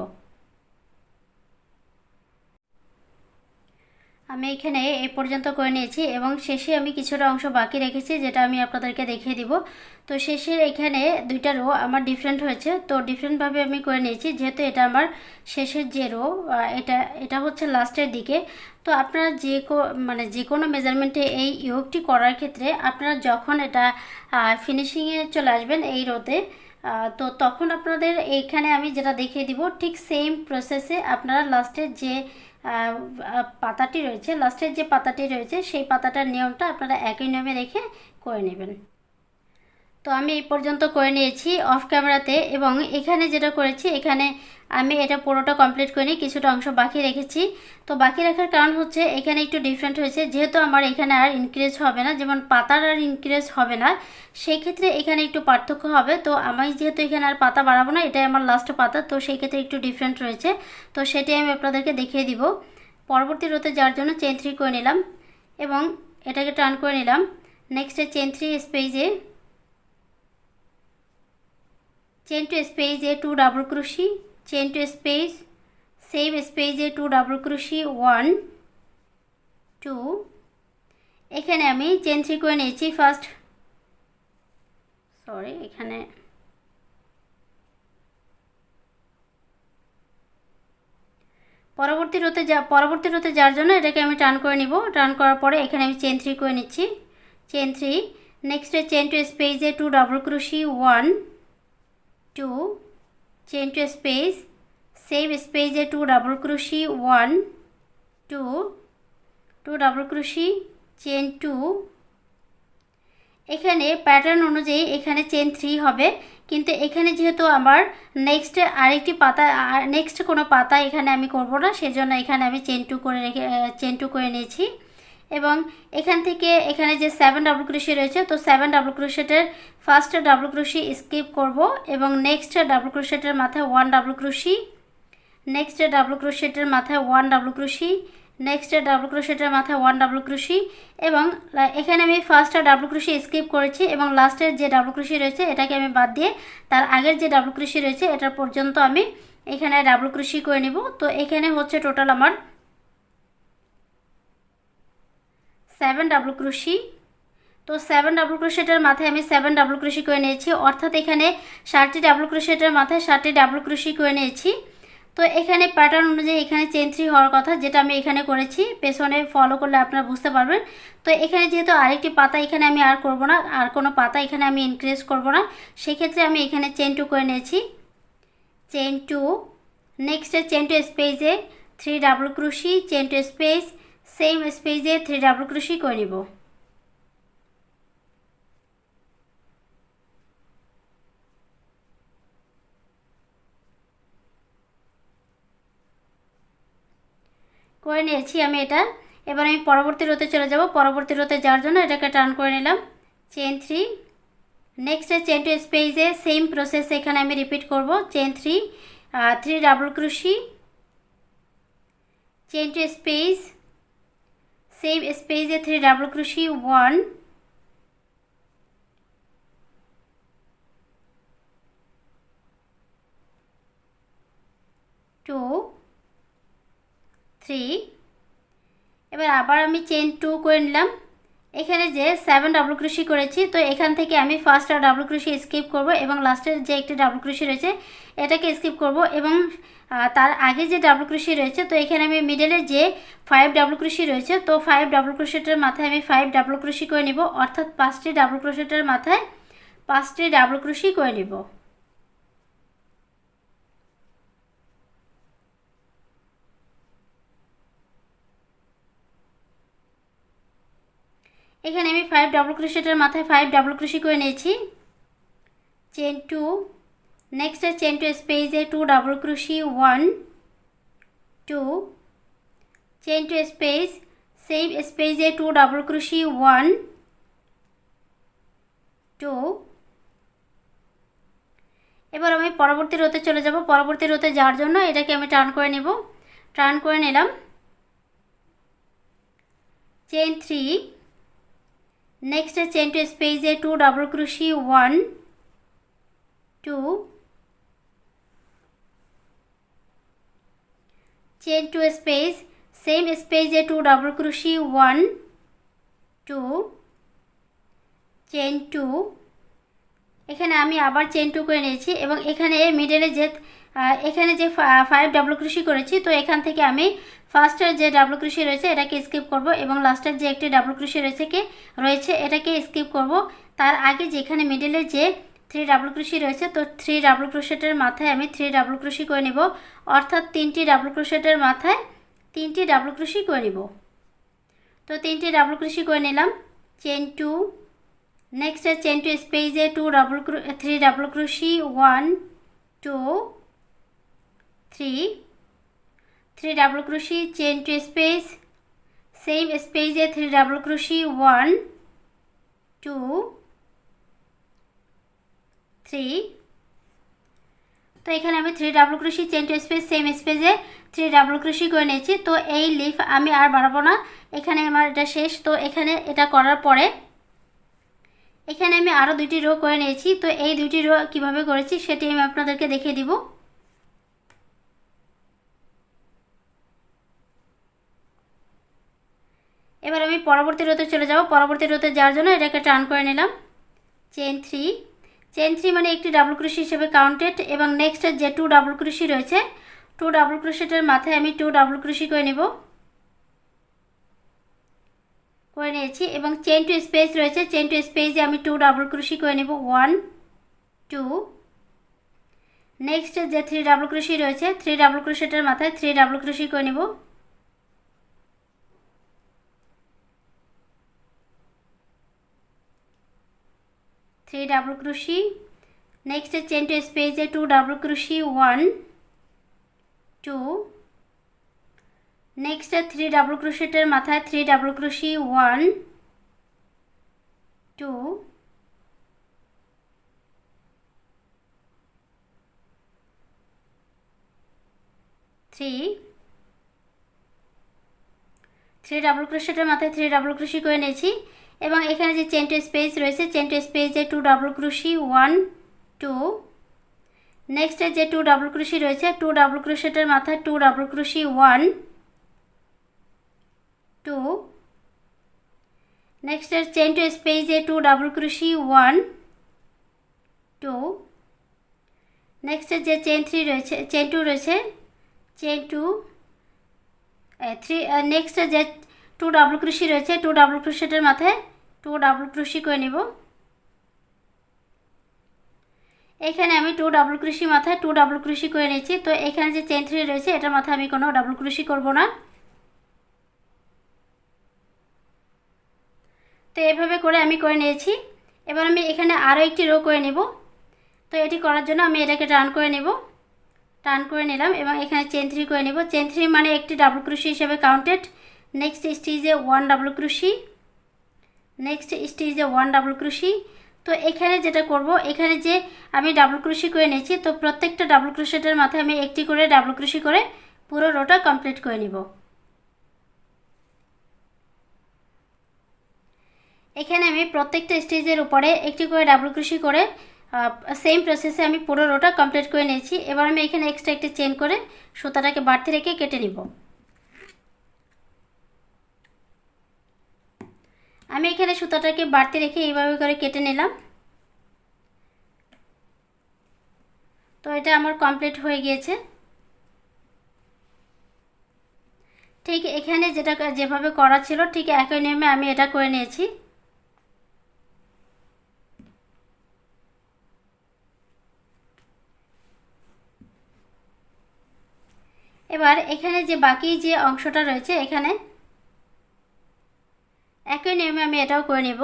আমি এখানে এই পর্যন্ত করে নিয়েছি এবং শেষে আমি কিছুটা অংশ বাকি রেখেছি যেটা আমি আপনাদেরকে দেখিয়ে দিব। তো শেষের এখানে দুইটা রো আমার ডিফারেন্ট হয়েছে, তো ডিফারেন্টভাবে আমি করে নিয়েছি যেহেতু এটা আমার শেষের যে রো এটা হচ্ছে লাস্টের দিকে। তো আপনারা যে কোনো মেজারমেন্টে এই ইয়োগটি করার ক্ষেত্রে আপনারা যখন এটা ফিনিশিংয়ে চলে আসবেন এই রোতে, তো তখন আপনাদের এইখানে আমি যেটা দেখিয়ে দিব ঠিক সেম প্রসেসে আপনারা লাস্টের যে পাতাটি রয়েছে সেই পাতাটার নিয়মটা আপনারা একই নিয়মে রেখে করে নেবেন। তো আমি এই পর্যন্ত করে নিয়েছি অফ ক্যামেরাতে এবং এখানে যেটা করেছি এখানে আমি এটা পুরোটা কমপ্লিট করিনি, কিছুটা অংশ বাকি রেখেছি। তো বাকি রাখার কারণ হচ্ছে এখানে একটু ডিফারেন্ট হয়েছে, যেহেতু আমার এখানে আর ইনক্রিজ হবে না, যেমন পাতার আর ইনক্রিজ হবে না, সেই ক্ষেত্রে এখানে একটু পার্থক্য হবে। তো আমি যেহেতু এখানে আর পাতা বাড়াবো না, এটাই আমার লাস্ট পাতা, তো সেই ক্ষেত্রে একটু ডিফারেন্ট রয়েছে। তো সেটাই আমি আপনাদেরকে দেখিয়ে দিব। পরবর্তী রোতে যাওয়ার জন্য চেন 3 করে নিলাম এবং এটাকে টার্ন করে নিলাম। নেক্সটে চেন 3 স্পেসে চেন 2 স্পেসে 2 double crochet, chain 2 space, same স্পেসে 2 ডাবল ক্রোশি, 1 2। এখানে আমি চেন 3 করে নিয়েছি ফার্স্ট, এখানে পরবর্তী রোতে যাওয়ার জন্য এটাকে আমি টার্ন করে নিব। টার্ন করার পরে এখানে আমি চেন 3 করে নিচ্ছি, চেন 3। নেক্সটে চেন 2 স্পেসে 2 double crochet, 1 2, chain 2 space, same স্পেসে 2 double crochet, 1 2 2 double crochet, chain 2। এখানে প্যাটার্ন অনুযায়ী এখানে চেন 3 হবে, কিন্তু এখানে যেহেতু আমার নেক্সট কোনো পাতা এখানে আমি করব না, সেজন্য এখানে আমি চেন 2 করে নিয়েছি এবং এখান থেকে এখানে যে 7 ডাবল ক্রোশে রয়েছে, তো 7 ডাবল ক্রোশেটের ফার্স্ট ডাবল ক্রোশি স্কিপ করব এবং নেক্সট ডাবল ক্রোশেটের মাথায় 1 ডাবল ক্রোশি, নেক্সট ডাবল ক্রোশেটের মাথায় 1 ডাবল ক্রোশি, নেক্সট ডাবল ক্রোশেটের মাথায় 1 ডাবল ক্রোশি এবং এখানে আমি ফার্স্ট ডাবল ক্রোশি স্কিপ করেছি এবং লাস্টের যে ডাবল ক্রোশি রয়েছে এটাকে আমি বাদ দিয়ে তার আগের যে ডাবল ক্রোশি রয়েছে এটা পর্যন্ত আমি এখানে ডাবল ক্রোশি করে নিব। তো এখানে হচ্ছে টোটাল আমার 7 ডাবল ক্রোশি। তো 7 ডাবল ক্রোশেটের মাথায় আমি 7 ডাবল ক্রোশি করে নিয়েছি, অর্থাৎ এখানে 60টি ডাবল ক্রোশেটের মাথায় 60টি ডাবল ক্রোশি করে নিয়েছি। তো এখানে প্যাটার্ন অনুযায়ী এখানে চেইন 3 হওয়ার কথা, যেটা আমি এখানে করেছি, পেছনে ফলো করলে আপনারা বুঝতে পারবেন। তো এখানে যেহেতু আরেকটি পাতা এখানে আমি আর করব না, আর কোনো পাতা এখানে আমি ইনক্রিজ করব না, সেক্ষেত্রে আমি এখানে চেইন 2 করে নিয়েছি, চেইন 2। নেক্সট চেইন 2 স্পেসে 3 double crochet, chain 2 space, same স্পেসে 3 ডাবল ক্রোশি করে নিব। করে নিয়েছি আমি এটা। এবার আমি পরবর্তী রোতে চলে যাব। পরবর্তী রোতে যাওয়ার জন্য এটাকে টার্ন করে নিলাম, চেইন 3। নেক্সট চেইন 2 স্পেসে সেম প্রসেস এখানে আমি রিপিট করব, chain 3, 3 double crochet, chain 2 space, same স্পেসে 3 ডাবল ক্রোশি, 1, 2, 3। এবার আবার আমি চেইন 2 করে নিলাম। এখানে যে 7 ডাবল ক্রোশি করেছি, তো এখান থেকে আমি ফার্স্ট ডাবল ক্রোশি স্কিপ করব এবং লাস্টের যে একটি ডাবল ক্রোশি রয়েছে এটাকে স্কিপ করব এবং তার আগে যে ডাবল ক্রোশি রয়েছে, তো এখানে আমি মিডলে যে 5 ডাবল ক্রোশি রয়েছে, তো 5 ডাবল ক্রোশেটের মাথায় আমি 5 ডাবল ক্রোশি করে নিব, অর্থাৎ 5টি ডাবল ক্রোশেটের মাথায় 5টি ডাবল ক্রোশি করে নিব। এখানে আমি 5 ডাবল ক্রোশেটের মাথায় 5 ডাবল ক্রোশি করে নিয়েছি, চেইন 2। নেক্সট চেইন 2 স্পেসে 2 double crochet, 1, 2, chain 2 space, same স্পেসে 2 ডাবল ক্রোশি, 1, 2। এবার আমি পরবর্তী রোতে চলে যাব। পরবর্তী রোতে যাওয়ার জন্য এটাকে আমি টার্ন করে নেব, টার্ন করে নিলাম, চেইন 3। নেক্সট চেইন 2 স্পেসে 2 double crochet, 1, 2, chain 2 space, same স্পেসে 2 ডাবল ক্রোশি, 1, 2, চেইন 2। এখানে আমি আবার চেইন 2 করে নিয়েছি এবং এখানে মিডলে যে এখানে যে 5 ডাবল ক্রোশি করেছি, তো এখান থেকে আমি ফার্স্টের যে ডাবল ক্রোশি রয়েছে এটাকে স্কিপ করব এবং লাস্টের যে একটি ডাবল ক্রোশি রয়েছে এটাকে স্কিপ করব। তার আগে যেখানে মিডলে যে 3 ডাবল ক্রোশি রয়েছে, তো 3 ডাবল ক্রোশেটের মাথায় আমি 3 ডাবল ক্রোশি করে নিব, অর্থাৎ 3টি ডাবল ক্রোশেটের মাথায় 3টি ডাবল ক্রোশি করে নিব। তো 3টি ডাবল ক্রোশি করে নিলাম, চেইন 2। নেক্সট চেইন 2 স্পেসে 3 double crochet, 1, 2, 3, 3 double crochet, chain 2 space, same স্পেসে 3 ডাবল ক্রোশি, 1, 2, 3। তো এখানে আমি 3 double crochet, chain 2 space, same স্পেসে 3 ডাবল ক্রোশি করে নিয়েছি। তো এই লিফ আমি আর বাড়াবো না, এখানে আমার এটা শেষ। তো এখানে এটা করার পরে এখানে আমি আরও 2টি রো করে নিয়েছি। তো এই 2টি রো কীভাবে করেছি সেটি আমি আপনাদেরকে দেখিয়ে দিব। এবার আমি পরবর্তী রোতে চলে যাব। পরবর্তী রোতে যাওয়ার জন্য এটাকে টার্ন করে নিলাম, চেইন 3। চেইন 3 মানে একটি ডাবল ক্রোশি হিসেবে কাউন্টেড এবং নেক্সট যে 2 ডাবল ক্রোশি রয়েছে, 2 ডাবল ক্রোশেটের মাথায় আমি 2 ডাবল ক্রোশি করে নেব, করে নিয়েছি এবং চেইন 2 স্পেস রয়েছে, চেইন 2 স্পেসে আমি 2 ডাবল ক্রোশি করে নেব, 1, 2। নেক্সট যে 3 ডাবল ক্রোশি রয়েছে, 3 ডাবল ক্রোশেটের মাথায় 3 ডাবল ক্রোশি করে নেব, 3 ডাবল ক্রোশি। নেক্সট চেইন 2 স্পেসে 2 ডাবল ক্রোশি, 1, 2। নেক্সট 3 ডাবল ক্রোশেটের মাথায় 3 ডাবল ক্রোশি 1 2 3 ডাবল ক্রোশেটের মাথায় 3 ডাবল ক্রোশি করে নিয়েছি এবং এখানে যে চেন টু স্পেস রয়েছে চেন টু স্পেসে 2 ডাবল ক্রোশি 1 2 নেক্সট যে 2 ডাবল ক্রোশি রয়েছে 2 ডাবল ক্রোশেটের মাথায় 2 double crochet 1 2 next chain two স্পেসে 2 ডাবল ক্রোশি 1 2 নেক্সট যে চেন 3 রয়েছে চেন 2 রয়েছে চেন 2 3 নেক্সট যে 2 ডাবল ক্রোশি রয়েছে 2 ডাবল ক্রোশেটের মাথায় 2 ডাবল ক্রোশি করে নেব। এখানে আমি 2 ডাবল ক্রোশি মাথায় 2 ডাবল ক্রোশি করে নিয়েছি। তো এখানে যে চেন 3 রয়েছে এটার মাথায় আমি কোনো ডাবল ক্রোশি করব না। তো এভাবে করে আমি করে নিয়েছি। এবার আমি এখানে আরও একটি রো করে নেব। তো এটি করার জন্য আমি এটাকে টার্ন করে নেব, টার্ন করে নিলাম এবং এখানে চেন 3 করে নেব। চেন 3 মানে একটি ডাবল ক্রোশি হিসেবে কাউন্টেড। নেক্সট স্টিচে 1 ডাবল ক্রোশি, নেক্সট স্টিচে 1 ডাবল ক্রোশি। তো এখানে যেটা করব, এখানে যে আমি ডাবল ক্রোশি করে নিয়েছি তো প্রত্যেকটা ডাবল ক্রোশেটের মাথায় আমি একটি করে ডাবল ক্রোশি করে পুরো রোটা কমপ্লিট করে নিব। এখানে আমি প্রত্যেকটা স্টিচের উপরে একটি করে ডাবল ক্রোশি করে সেম প্রসেসে আমি পুরো রোটা কমপ্লিট করে নিয়েছি। এবার আমি এখানে এক্সট্রা একটি চেন করে সুতাটাকে বাড়তি রেখে কেটে নিব। আমি এখানে সুতাটাকে বাড়তি রেখে এইভাবে করে কেটে নিলাম। তো এটা আমার কমপ্লিট হয়ে গিয়েছে। ঠিক এখানে যেভাবে করা ছিল ঠিক একই নিয়মে আমি এটা করে নিয়েছি। এবার এখানে যে বাকি যে অংশটা রয়েছে এখানে একই নিয়মে আমি এটাও করে নেব।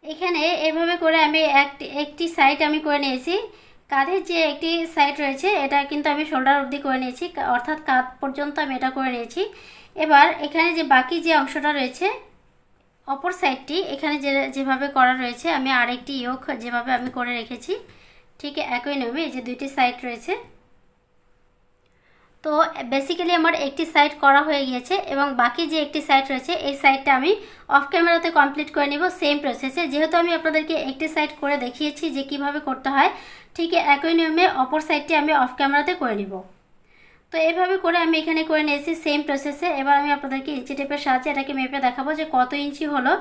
এখানে এভাবে করে আমি একটি সাইড আমি করে নিয়েছি। কাঁধের যে একটি সাইড রয়েছে এটা কিন্তু আমি শোল্ডার অবধি করে নিয়েছি, অর্থাৎ কাঁধ পর্যন্ত আমি এটা করে নিয়েছি। এবার এখানে যে বাকি যে অংশটা রয়েছে অপর সাইডটি এখানে যেভাবে করা রয়েছে আমি আরেকটি ইয়োক যেভাবে আমি করে রেখেছি ঠিক একই নিয়মে এই যে দুইটি সাইড রয়েছে। তো বেসিক্যালি আমার একটি সাইড করা হয়ে গিয়েছে এবং বাকি যে একটি সাইড রয়েছে এই সাইডটা আমি অফ ক্যামেরাতে কমপ্লিট করে নিব সেম প্রসেসে। যেহেতু আমি আপনাদেরকে একটি সাইড করে দেখিয়েছি যে কিভাবে করতে হয়, ঠিক একই নিয়মে অপর সাইডটি আমি অফ ক্যামেরাতে করে নিব। তো এইভাবে করে আমি এখানে করে নিয়েছি সেম প্রসেসে। এবার আমি আপনাদেরকে ইঞ্চি টেপের সাহায্যে এটাকে মেপে দেখাবো যে কত ইঞ্চি হলো।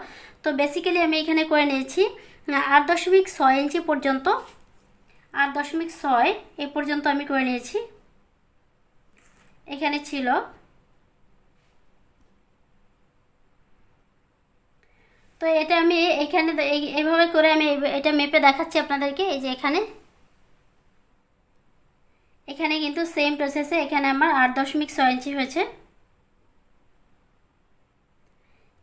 তো বেসিক্যালি আমি এখানে করে নিয়েছি 8.6 ইঞ্চি পর্যন্ত, 8.6 এই পর্যন্ত আমি করে নিয়েছি। এখানে ছিল। তো এটা আমি এখানে এইভাবে করে আমি এটা মেপে দেখাচ্ছি আপনাদেরকে। এই যে এখানে কিন্তু সেম প্রসেসে এখানে আমার 8.6 ইঞ্চি হয়েছে।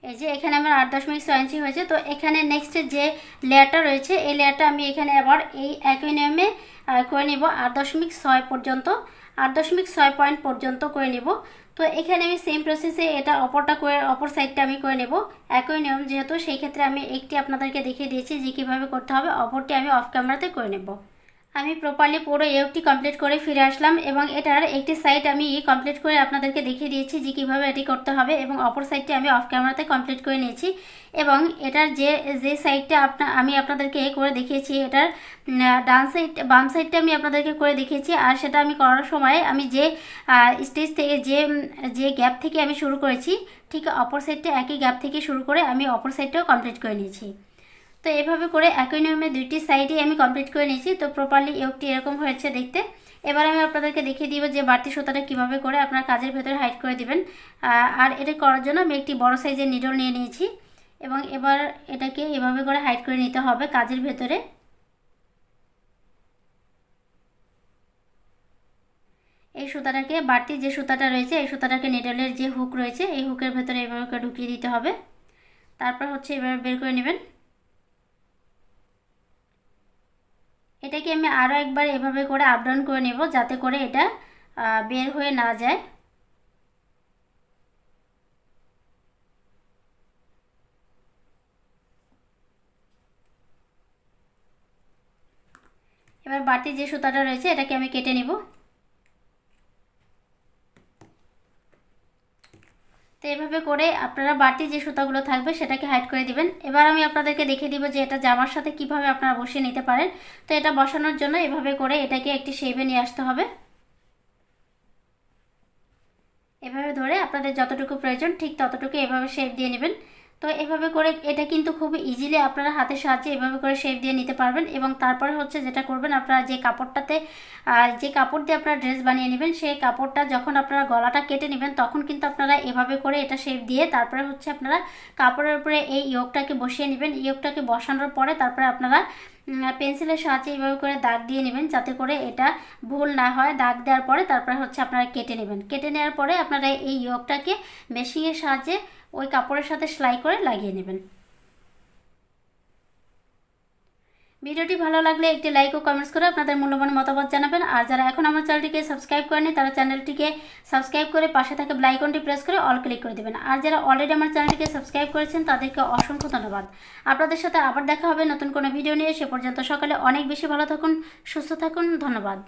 এই যে এখানে আমার 8.6 ইঞ্চি হয়েছে। তো এখানে নেক্সট যে লেয়ারটা রয়েছে এই লেয়ারটা আমি এখানে আবার এই একই নিয়মে করে নিব 8.6 পর্যন্ত, 8.6 পয়েন্ট পর্যন্ত করে নিব। তো এখানে আমি সেম প্রসেসে এটা অপর সাইডটা আমি করে নেব একই নিয়ম, যেহেতু সেই ক্ষেত্রে আমি একটি আপনাদেরকে দেখিয়ে দিয়েছি যে কীভাবে করতে হবে, অপরটি আমি অফ ক্যামেরাতে করে নেব। আমি প্রপারলি পুরো ইয়োকটি কমপ্লিট করে ফিরে আসলাম এবং এটার একটি সাইড আমি কমপ্লিট করে আপনাদেরকে দেখিয়ে দিয়েছি যে কীভাবে এটি করতে হবে এবং অপর সাইডটি আমি অফ ক্যামেরাতে কমপ্লিট করে নিয়েছি। এবং এটার যে সাইডটা আমি আপনাদেরকে করে দেখিয়েছি এটার বাম সাইডটা আমি আপনাদেরকে করে দেখিয়েছি। আর সেটা আমি করার সময় আমি যে স্টেজ থেকে যে গ্যাপ থেকে আমি শুরু করেছি ঠিক অপর সাইডটা একই গ্যাপ থেকে শুরু করে আমি অপর সাইডটাও কমপ্লিট করে নিয়েছি। তো এভাবে করে একই নিয়মে দুইটি সাইডই আমি কমপ্লিট করে নিয়েছি। তো প্রপারলি ইয়োকটি এরকম হয়েছে দেখতে। এবার আমি আপনাদেরকে দেখিয়ে দিব যে বাড়তি সুতাটা কিভাবে করে আপনার কাজের ভেতরে হাইড করে দিবেন। আর এটা করার জন্য আমি একটি বড় সাইজের নিডল নিয়ে নিয়েছি এবং এবার এটাকে এভাবে করে হাইড করে নিতে হবে কাজের ভেতরে। এই সুতাটাকে বাড়তি যে সুতাটা রয়েছে এই সুতাটাকে নিডলের যে হুক রয়েছে এই হুকের ভেতরে এভাবে করে ঢুকিয়ে দিতে হবে। তারপর হচ্ছে এভাবে বের করে নেবেন। এটাকে আমি আরও একবার এভাবে করে আপ ডাউন করে নেব যাতে করে এটা বের হয়ে না যায়। এবার বাড়তি যে সুতাটা রয়েছে এটাকে আমি কেটে নিব। তো এভাবে করে আপনারা বাড়তি যে সুতাগুলো থাকবে সেটাকে হাইড করে দিবেন। এবার আমি আপনাদেরকে দেখিয়ে দিব যে এটা জামার সাথে কিভাবে আপনারা বসিয়ে নিতে পারেন। তো এটা বসানোর জন্য এভাবে করে এটাকে একটি শেপে নিয়ে আসতে হবে। এভাবে ধরে আপনাদের যতটুকু প্রয়োজন ঠিক ততটুকু এভাবে শেপ দিয়ে নেবেন। তো এভাবে করে এটা কিন্তু খুব ইজিলি আপনারা হাতের সাহায্যে এভাবে করে শেপ দিয়ে নিতে পারবেন। এবং তারপরে হচ্ছে যেটা করবেন, আপনারা যে কাপড়টাতে যে কাপড় দিয়ে আপনারা ড্রেস বানিয়ে নেবেন সেই কাপড়টা যখন আপনারা গলাটা কেটে নেবেন তখন কিন্তু আপনারা এভাবে করে এটা শেপ দিয়ে তারপরে হচ্ছে আপনারা কাপড়ের উপরে এই ইয়োগটাকে বসিয়ে নেবেন। ইয়োগটাকে বসানোর পরে তারপরে আপনারা পেন্সিলের সাহায্যে এইভাবে করে দাগ দিয়ে নেবেন যাতে করে এটা ভুল না হয়। দাগ দেওয়ার পরে তারপরে হচ্ছে আপনারা কেটে নেবেন। কেটে নেওয়ার পরে আপনারা এই ইয়োগটাকে মেশিনের সাহায্যে ওই কাপড়ের সাথে সেলাই করে লাগিয়ে নেবেন। ভিডিওটি ভালো লাগলে একটি লাইক ও কমেন্টস করে আপনাদের মূল্যবান মতামত জানাবেন। আর যারা এখন আমার চ্যানেলটিকে সাবস্ক্রাইব করেনি তারা চ্যানেলটিকে সাবস্ক্রাইব করে পাশে থাকা বেল আইকনটি প্রেস করে অল ক্লিক করে দেবেন। আর যারা অলরেডি আমার চ্যানেলটিকে সাবস্ক্রাইব করেছেন তাদেরকে অসংখ্য ধন্যবাদ। আপনাদের সাথে আবার দেখা হবে নতুন কোনো ভিডিও নিয়ে। সে পর্যন্ত সকালে অনেক বেশি ভালো থাকুন, সুস্থ থাকুন। ধন্যবাদ।